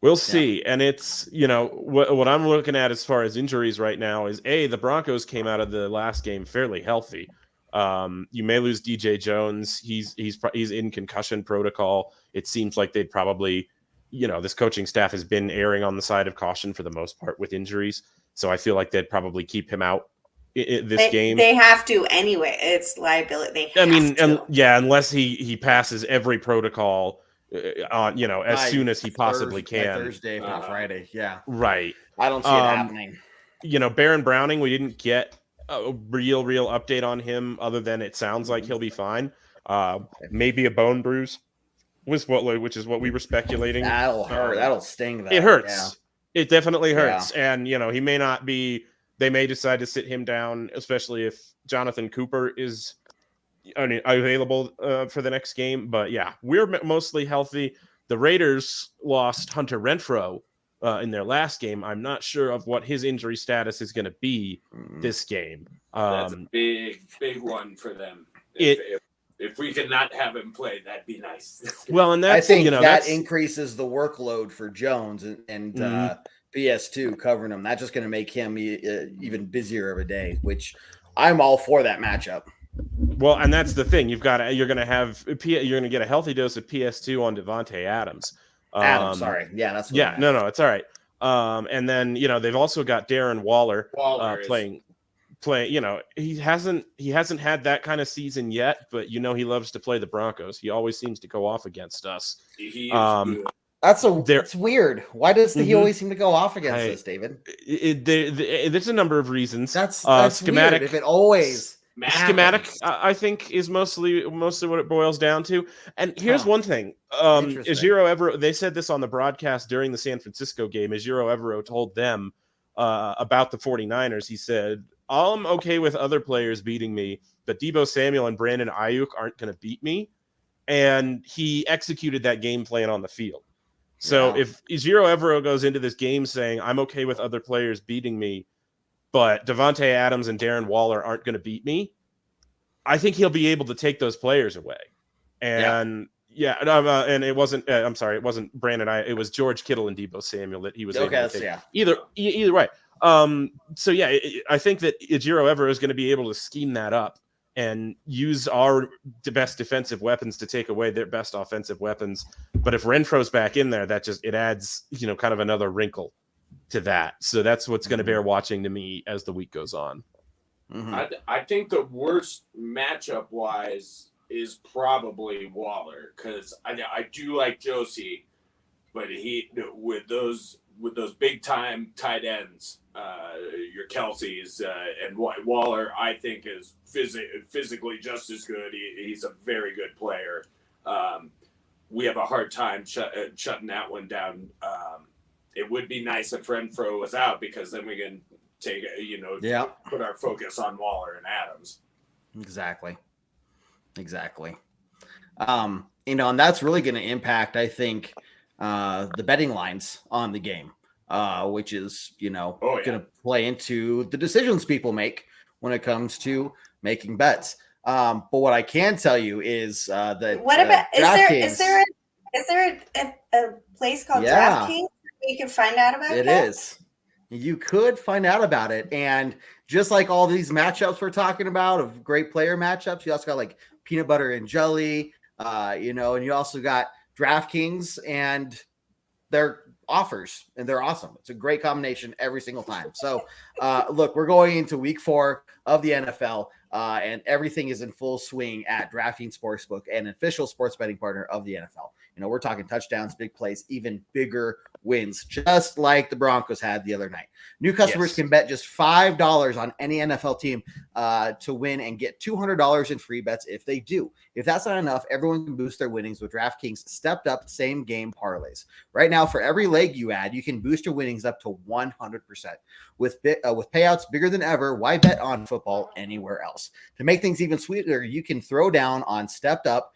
We'll see. And it's, what I'm looking at as far as injuries right now is the Broncos came out of the last game fairly healthy. You may lose DJ Jones. He's in concussion protocol. It seems like they'd probably, this coaching staff has been erring on the side of caution for the most part with injuries. So I feel like they'd probably keep him out this game. They have to anyway. It's liability. Unless he passes every protocol on, as soon as he possibly can. Thursday, if not Friday. Yeah. Right. I don't see it happening. Baron Browning, we didn't get a real update on him other than it sounds like he'll be fine. Maybe a bone bruise which is what we were speculating. That'll hurt. That'll sting. That. It hurts. Yeah. It definitely hurts. Yeah. And he may not be. They may decide to sit him down, especially if Jonathan Cooper is available for the next game. But yeah, we're mostly healthy. The Raiders lost Hunter Renfrow in their last game. I'm not sure of what his injury status is going to be this game. That's a big one for them. If we could not have him play, that'd be nice. Well, and that's, I think that increases the workload for Jones and BS2 covering him. That's just going to make him even busier of a day, which I'm all for that matchup. Well, and that's the thing. You're going to get a healthy dose of PS2 on Devontae Adams. Sorry. Yeah, that's what no, it's all right. And then they've also got Darren Waller playing. He hasn't had that kind of season yet, but he loves to play the Broncos. He always seems to go off against us. That's weird. Why does he always seem to go off against us, David? There's a number of reasons. That's schematic. Weird if it always schematic, I think, is mostly what it boils down to. And here's one thing: Ejiro Evero. They said this on the broadcast during the San Francisco game. Ejiro Evero told them about the 49ers. He said, I'm okay with other players beating me, but Deebo Samuel and Brandon Ayuk aren't going to beat me. And he executed that game plan on the field. So if Ejiro Evero goes into this game saying, I'm okay with other players beating me, but Devontae Adams and Darren Waller aren't going to beat me, I think he'll be able to take those players away. And and it wasn't, it wasn't Brandon. It was George Kittle and Deebo Samuel that he was able to take. Either way. I think that Ejiro Evero is going to be able to scheme that up and use our best defensive weapons to take away their best offensive weapons. But if Renfro's back in there, it adds, kind of another wrinkle to that. So that's what's going to bear watching to me as the week goes on. Mhm. I think the worst matchup wise is probably Waller, because I do like Josie, but he with those big time tight ends, your Kelseys and Waller, I think is physically just as good. He's a very good player. We have a hard time shutting that one down. It would be nice if Renfro was out, because then we can take put our focus on Waller and Adams. Exactly. And that's really going to impact, I think, the betting lines on the game, which is, going to play into the decisions people make when it comes to making bets. But what I can tell you is that what about is there a place called DraftKings where you can find out about it? That? Is. You could find out about it. And just like all these matchups we're talking about of great player matchups, you also got like peanut butter and jelly, and you also got DraftKings and their offers, and they're awesome. It's a great combination every single time. So look, we're going into week 4 of the NFL, and everything is in full swing at DraftKings Sportsbook, an official sports betting partner of the NFL. We're talking touchdowns, big plays, even bigger wins, just like the Broncos had the other night. New customers can bet just $5 on any NFL team to win and get $200 in free bets if they do. If that's not enough, everyone can boost their winnings with DraftKings stepped up same game parlays. Right now, for every leg you add, you can boost your winnings up to 100%. With payouts bigger than ever, why bet on football anywhere else? To make things even sweeter, you can throw down on stepped up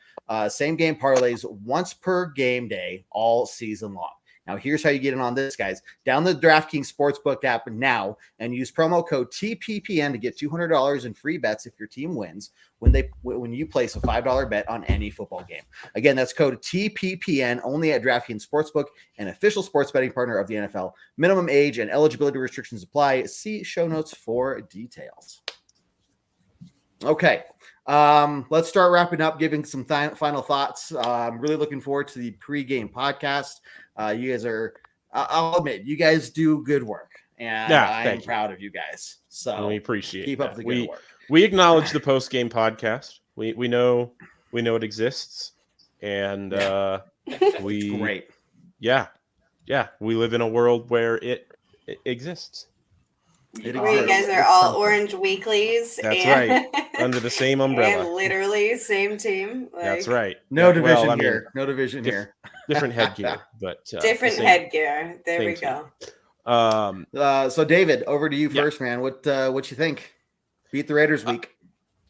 same game parlays once per game day all season long. Now, here's how you get in on this, guys. Download the DraftKings Sportsbook app now and use promo code TPPN to get $200 in free bets if your team wins when you place a $5 bet on any football game. Again, that's code TPPN only at DraftKings Sportsbook, an official sports betting partner of the NFL. Minimum age and eligibility restrictions apply. See show notes for details. Okay. Let's start wrapping up, giving some final thoughts. I'm really looking forward to the pregame podcast. You guys I'll admit, you guys do good work, and I'm proud of you guys. So we appreciate keep up the good work. We acknowledge the post-game podcast. We know it exists, and we great. Yeah. We live in a world where it exists. Where you guys are all Orange Weeklies. That's right. Under the same umbrella. And literally same team. That's right. No division here. No division here. Different headgear, but different headgear. There we go. So David, over to you first, man. What you think? Beat the Raiders week.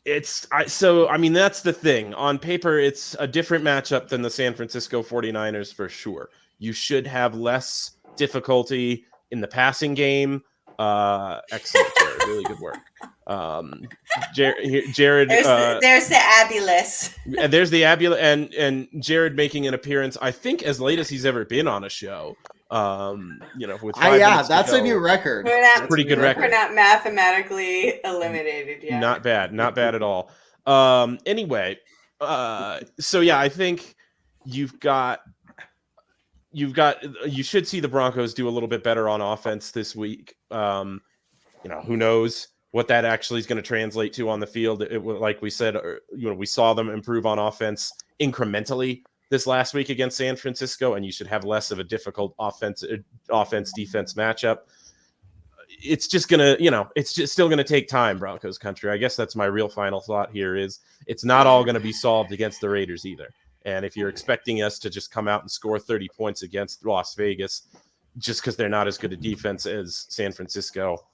That's the thing. On paper, it's a different matchup than the San Francisco 49ers for sure. You should have less difficulty in the passing game. Excellent, Jared. Really good work. Jared. There's the Abulus. There's the Abulus, and Jared making an appearance, I think, as late as he's ever been on a show. With 5 minutes that's to go. a new record. Pretty good record. We're not mathematically eliminated yet. Not bad at all. Anyway, I think you should see the Broncos do a little bit better on offense this week. Who knows what that actually is going to translate to on the field. Like we said, we saw them improve on offense incrementally this last week against San Francisco, and you should have less of a difficult offense defense matchup. It's just still going to take time, Broncos country. I guess that's my real final thought here is it's not all going to be solved against the Raiders either. And if you're expecting us to just come out and score 30 points against Las Vegas, just because they're not as good a defense as San Francisco,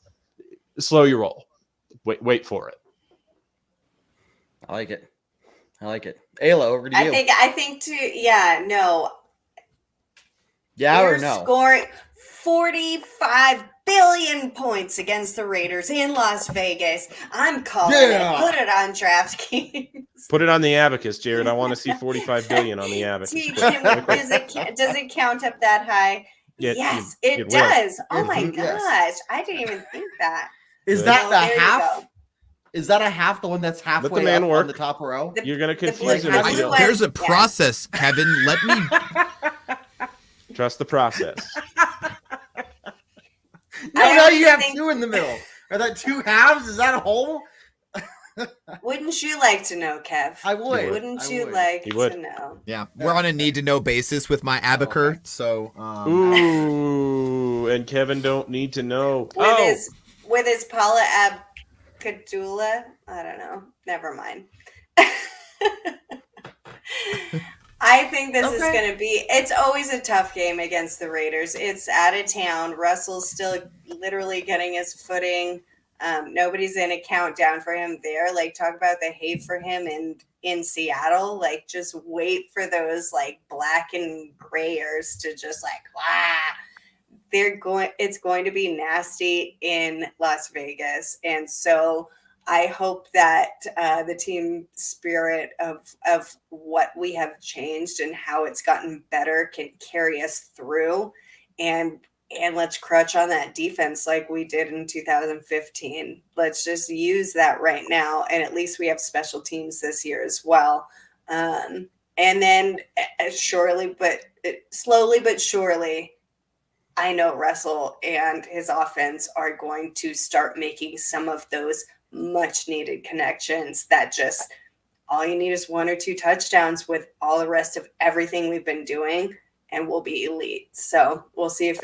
slow your roll. Wait for it. I like it. Ayla, over to you. I think too. Yeah. No. Yeah We're or no? Scoring 45 billion points against the Raiders in Las Vegas. I'm calling it. Put it on DraftKings. Put it on the abacus, Jared. I want to see 45 billion on the abacus. Does it count up that high? Yes, it does. Oh my gosh. I didn't even think that. Is that the half? Is that a half? The one that's halfway man up work. on the top row? You're gonna blue- confuse him the if you blue don't. one- There's a yeah. process, Kevin. Let me. Trust the process. No, I no, honestly you have think- two in the middle. Are that two halves? Is that a whole? Wouldn't you like to know, Kev? I would. Wouldn't I you would. like He would. to know? Yeah, we're on a need-to-know basis with my Abaker, so Ooh, and Kevin don't need to know. With his Paula Abdullah, I don't know. Never mind. I think this is going to be. It's always a tough game against the Raiders. It's out of town. Russell's still literally getting his footing. Nobody's in a countdown for him there. Like, talk about the hate for him in Seattle. Like, just wait for those like black and grayers to just like, it's going to be nasty in Las Vegas. And so I hope that the team spirit of what we have changed and how it's gotten better can carry us through, and let's crutch on that defense like we did in 2015. Let's just use that right now. And at least we have special teams this year as well. And then slowly but surely, I know Russell and his offense are going to start making some of those much needed connections that just all you need is 1 or 2 touchdowns with all the rest of everything we've been doing, and we'll be elite. So we'll see if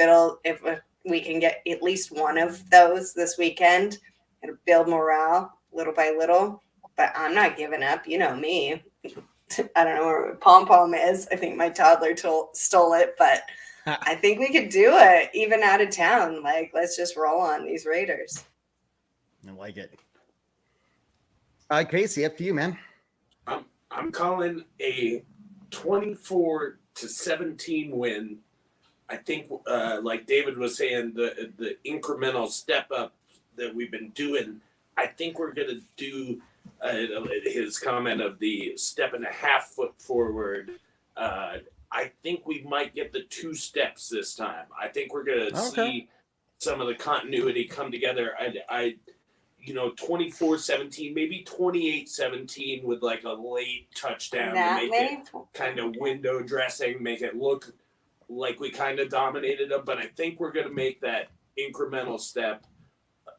we can get at least one of those this weekend and build morale little by little. But I'm not giving up. You know me. I don't know where Pom Pom is. I think my toddler stole it, but I think we could do it even out of town. Like, let's just roll on these Raiders. I like it. Casey, up to you, man. I'm calling a 24-17 win. I think, like David was saying, the incremental step up that we've been doing. I think we're going to do his comment of the 1.5 foot forward. I think we might get the 2 steps this time. I think we're going to see some of the continuity come together. 24-17, maybe 28-17 with like a late touchdown to make it kind of window dressing, make it look like we kind of dominated them. But I think we're going to make that incremental step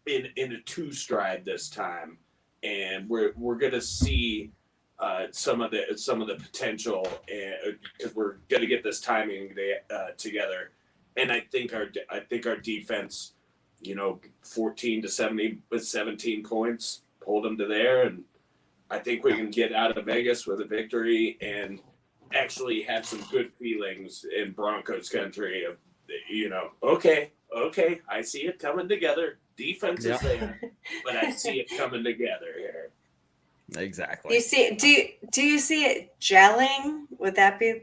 in a 2 stride this time, and we're going to see some of the potential, because we're going to get this timing together. And I think our defense, 14 to 70 with 17 points, hold them to there. And I think we can get out of Vegas with a victory and actually have some good feelings in Broncos country of, okay, I see it coming together. Defense is there, but I see it coming together here. Exactly. You see, do you see it gelling? Would that be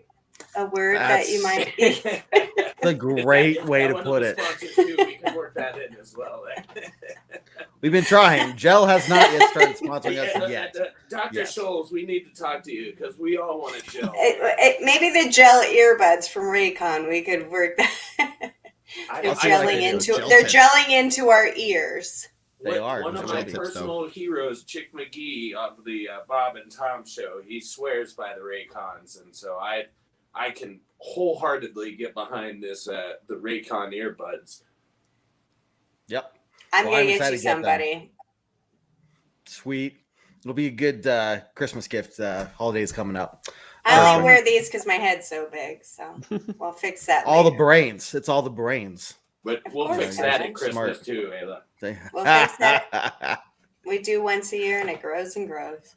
a word that you might? It's a great way to put it. We can work that in as well. We've been trying. Gel has not yet started sponsoring us yet. Dr. Scholes, we need to talk to you because we all want to gel. Maybe the gel earbuds from Raycon. We could work that. They're gelling into our ears. They are. One of my personal heroes, Chick McGee of the Bob and Tom show, he swears by the Raycons, and so I can wholeheartedly get behind this the Raycon earbuds. Yep. I'm gonna get you somebody. Sweet. It'll be a good Christmas gift. Holidays coming up. I only wear these because my head's so big, so we'll fix that. All later. the brains. It's all the brains. But we'll fix that at Christmas too, Ayla. We'll fix that. We do once a year, and it grows and grows.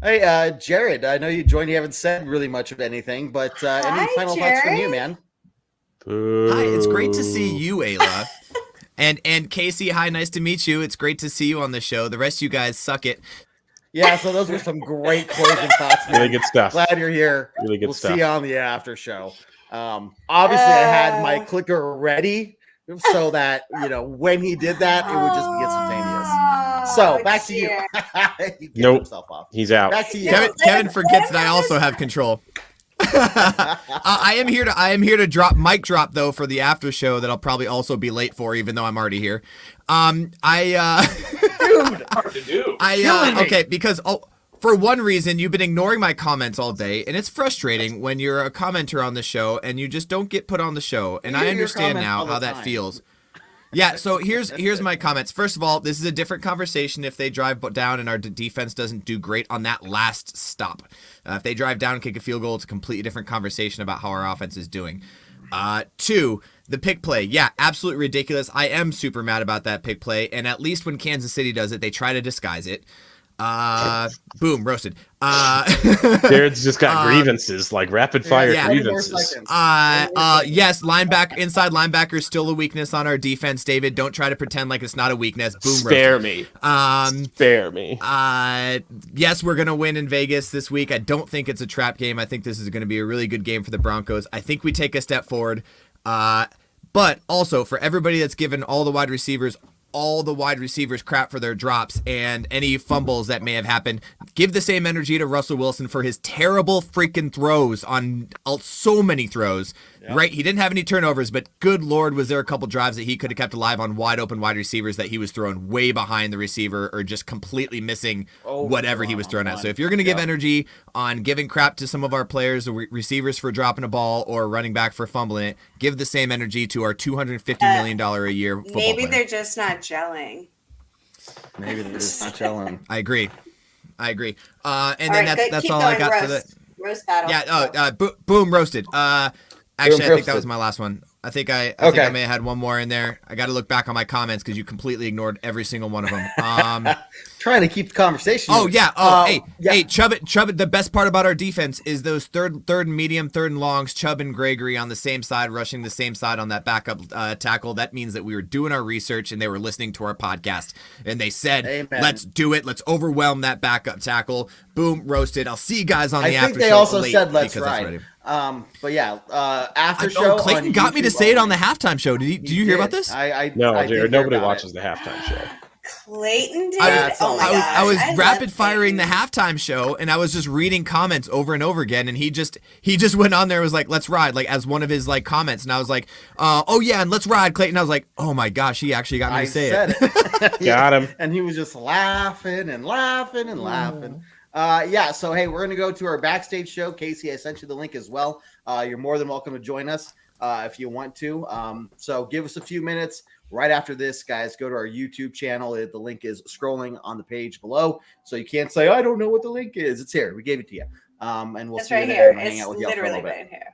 Hey, Jared, I know you joined. You haven't said really much of anything, but any final thoughts from you, man? Hi, it's great to see you, Ayla. And Casey, hi, nice to meet you. It's great to see you on the show. The rest of you guys suck it. Yeah, so those were some great closing thoughts, man. Really good stuff. Glad you're here. Really good we'll stuff. See you on the after show. Obviously, I had my clicker ready so that when he did that, it would just be instantaneous. So back to you. He gets himself off. He's out. Back to you. Kevin forgets that I also have control. I am here to drop mic drop though for the after show that I'll probably also be late for, even though I'm already here. Dude, dude. Hard to do. Killing me. Okay, because for one reason, you've been ignoring my comments all day, and it's frustrating when you're a commenter on the show and you just don't get put on the show. And We I hear your understand comments now all the how that time. feels. Yeah, so here's my comments. First of all, this is a different conversation if they drive down and our defense doesn't do great on that last stop. If they drive down and kick a field goal, it's a completely different conversation about how our offense is doing. 2, the pick play. Yeah, absolutely ridiculous. I am super mad about that pick play, and at least when Kansas City does it, they try to disguise it. Boom, roasted. Jared's just got grievances, like rapid fire Yeah. grievances. Yes, inside linebacker is still a weakness on our defense, David. Don't try to pretend like it's not a weakness. Boom, Spare roasted. me. Spare me. Yes, we're going to win in Vegas this week. I don't think it's a trap game. I think this is going to be a really good game for the Broncos. I think we take a step forward. But also, for everybody that's given all the wide receivers crap for their drops and any fumbles that may have happened, give the same energy to Russell Wilson for his terrible freaking throws on so many throws. Yep. Right? He didn't have any turnovers, but good Lord, was there a couple drives that he could have kept alive on wide open wide receivers that he was throwing way behind the receiver or just completely missing whatever he was throwing at. So if you're going to give energy on giving crap to some of our players, or receivers for dropping a ball or running back for fumbling it, give the same energy to our $250 million a year football Maybe player. they're just not gelling. Maybe they're just not chilling. I agree. And then All right, that's keep all going, I got roast. for the Roast battle. Yeah. Boom, roasted. Actually, I think that was my last one. I think I may have had one more in there. I got to look back on my comments because you completely ignored every single one of them. Trying to keep the conversation. Hey, Chubb. The best part about our defense is those third and medium, third and longs. Chubb and Gregory on the same side, rushing the same side on that backup tackle. That means that we were doing our research and they were listening to our podcast. And they said, Amen. Let's do it. Let's overwhelm that backup tackle. Boom, roasted. I'll see you guys on the I after think they show also late said let's because that's ride. ready. But yeah, after show. Clayton on got me to YouTube say it on only. the halftime show. Did you hear about this? No, I did Jared, hear nobody about watches it. the halftime show. Clayton did. I was love rapid firing Clayton. the halftime show, and I was just reading comments over and over again. And he just went on there and was like, "Let's ride," like as one of his like comments. And I was like, "Oh yeah, and let's ride, Clayton." I was like, "Oh my gosh, he actually got me to say it." Yeah. Got him. And he was just laughing and laughing and laughing. Yeah, so hey, we're gonna go to our backstage show. Casey, I sent you the link as well. You're more than welcome to join us if you want to. So give us a few minutes. Right after this, guys, go to our YouTube channel. The link is scrolling on the page below. So you can't say, I don't know what the link is. It's here. We gave it to you. And we'll It's see you right there. here. and hang It's out with y'all for a literally little bit. right here.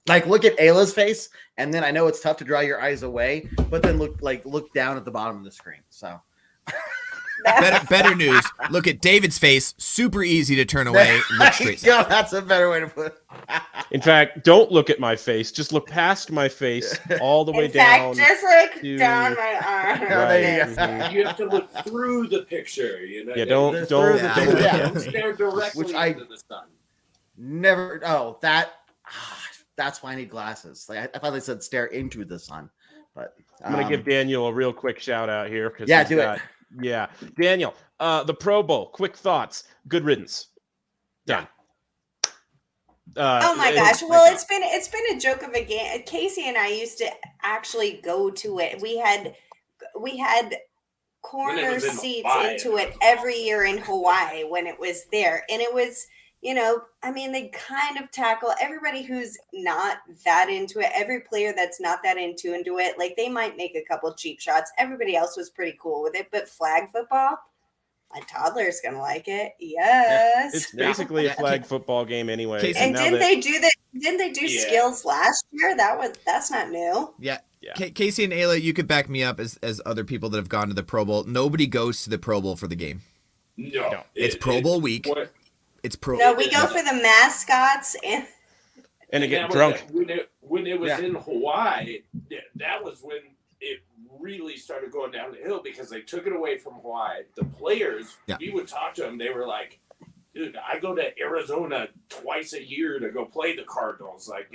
Like, look at Ayla's face. And then I know it's tough to draw your eyes away, but then look down at the bottom of the screen. So Better news. Look at David's face. Super easy to turn away. Look straight. yeah, that's a better way to put it. In fact, don't look at my face. Just look past my face all the way In fact, down. just like to- down my arm. There you Right. go. You have to look through the picture. You know? Yeah, don't Yeah. Don't stare directly Which I- into the sun. Never. Oh, that's why I need glasses. Like I thought they said stare into the sun, but I'm gonna give Daniel a real quick shout out here because Yeah, do it. Yeah, Daniel, the Pro Bowl. Quick thoughts. Good riddance. Done. Oh my gosh! Well, it's been a joke of a game. Casey and I used to actually go to it. We had When corner it was in seats Hawaii. into it every year in Hawaii when it was there, and it was, I mean, they kind of tackle everybody who's not that into it. Every player that's not that into it, like they might make a couple cheap shots. Everybody else was pretty cool with it, but flag football, my toddler's gonna like it. Yes. It's basically a flag football game anyway. Casey, And now didn't that- they do that? Didn't they do skills last year? That's not new. Yeah. Yeah. Casey and Ayla, you could back me up as other people that have gone to the Pro Bowl. Nobody goes to the Pro Bowl for the game. No. It's Pro Bowl week. What- It's Pro. No, we go for the mascots and and to that get was- drunk. When it was Yeah. in Hawaii, that was when it really started going down the hill because they took it away from Hawaii. The players, we would talk to them. They were like, dude, I go to Arizona twice a year to go play the Cardinals. Like,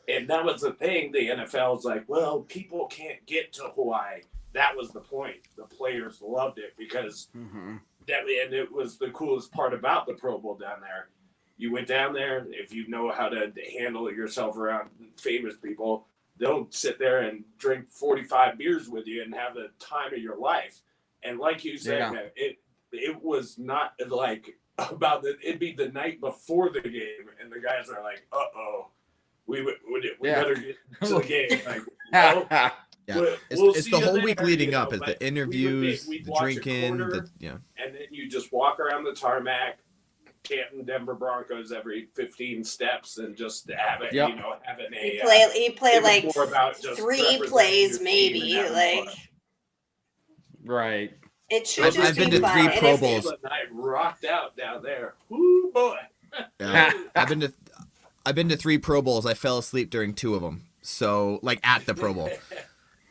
and that was the thing. The NFL's like, well, people can't get to Hawaii. That was the point. The players loved it because and it was the coolest part about the Pro Bowl down there. You went down there, if you know how to handle yourself around famous people, they'll sit there and drink 45 beers with you and have the time of your life. And like you said, Yeah. man, it was not like it'd be the night before the game, and the guys are like, we better get to the game. Like, well, Yeah, we'll it's see the you whole there, week leading you know, up. It's but the interviews, we'd the watch a drinking, quarter, yeah. and then you just walk around the tarmac, chanting Denver Broncos every 15 steps, and just have it, Yep. you know, having He a play even like more about just 3 representing plays, your team maybe. and having Like fun. Right. it should I've just been be to fun. 3 And Pro if- Bowls. And I rocked out down there. Woo boy. Yeah. I've been to 3 Pro Bowls. I fell asleep during 2 of them. So like at the Pro Bowl.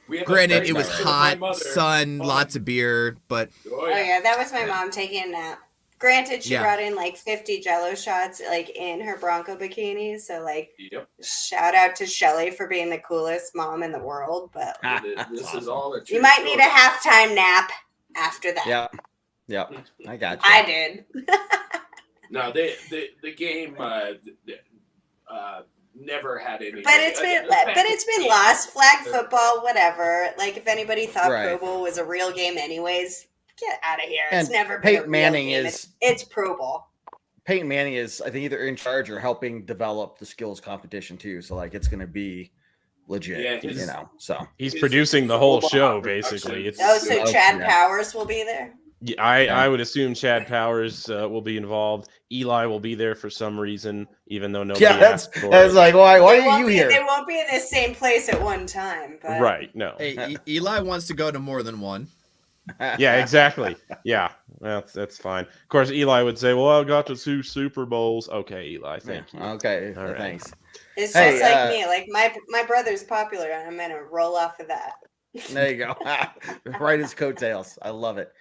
We have a Granted, great it was picture of my hot, mother. sun, Fun. lots of beer, but Oh yeah, that was my mom taking a nap. Granted, she Yeah. brought in like 50 Jello shots, like in her Bronco bikini. So like, Yep. shout out to Shelly for being the coolest mom in the world. But This is all the you might need a halftime nap after that. Yep. I got you. I did. No, the game never had any. But it's been lost. Flag football, whatever. Like if anybody thought Right. Pro Bowl was a real game, anyways, get out of here. And It's never been Peyton a real Manning game. is- It's Pro Bowl. Peyton Manning is, I think, either in charge or helping develop the skills competition too. So like, it's going to be legit, Yeah, you know. So He's It's producing the whole football show, production. basically. It's, Oh, so Oh, Chad yeah. Powers will be there. yeah, I would assume Chad Powers will be involved. Eli will be there for some reason, even though nobody that's asked for it's it. like, why They are won't you be- here? They won't be in the same place at one time. But Right, no. hey, Eli wants to go to more than one. Yeah, exactly. Yeah, that's fine. Of course, Eli would say, well, I got to 2 Super Bowls. Okay, Eli, thank you. Okay, All right. thanks. it's Hey, just like me. Like my brother's popular, and I'm gonna roll off of that. There you go. Right as coattails. I love it.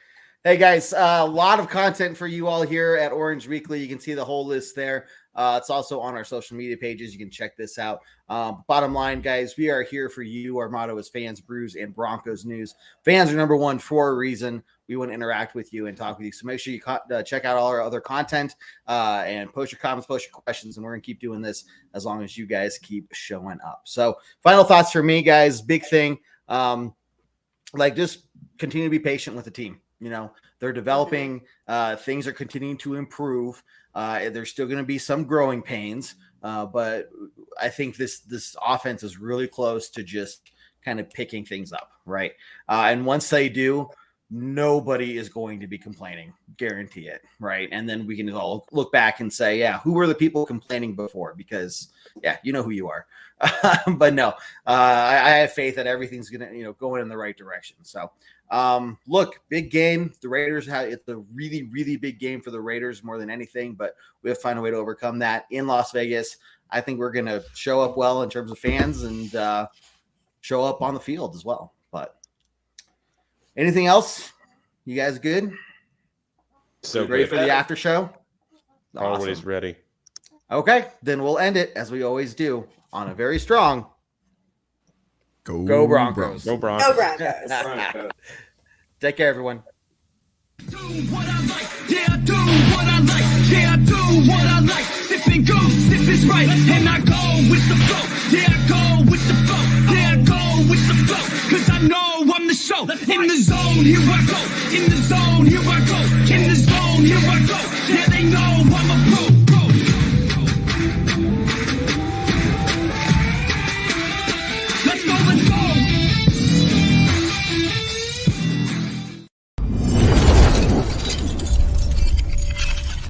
Hey guys, a lot of content for you all here at Orange Weekly. You can see the whole list there. It's also on our social media pages. You can check this out. Bottom line, guys, we are here for you. Our motto is fans, brews, and Broncos news. Fans are number one for a reason. We want to interact with you and talk with you. So make sure you check out all our other content and post your comments, post your questions, and we're going to keep doing this as long as you guys keep showing up. So final thoughts for me, guys. Big thing. Just continue to be patient with the team. You know, they're developing, things are continuing to improve. There's still going to be some growing pains, but I think this offense is really close to just kind of picking things up, right? And once they do, nobody is going to be complaining, guarantee it, right? And then we can all look back and say, yeah, who were the people complaining before? Because yeah, you know who you are. But no, I have faith that everything's gonna, going in the right direction. So look, big game. The Raiders it's a really, really big game for the Raiders more than anything, but we have to find a way to overcome that in Las Vegas. I think we're gonna show up well in terms of fans and show up on the field as well. But anything else? You guys good? So Ready good. for the after show? Always Awesome. ready. Okay, then we'll end it as we always do on a very strong Go Broncos. Go Broncos. Go Broncos. Take care, everyone. Do what I like, yeah, I do what I like, yeah, I do what I like. Sipping goose, if it's right, and I go with the flow, yeah, I go with the flow, yeah, I go with the flow, cause I know I'm the show. In the zone, here I go, in the zone, here I go, in the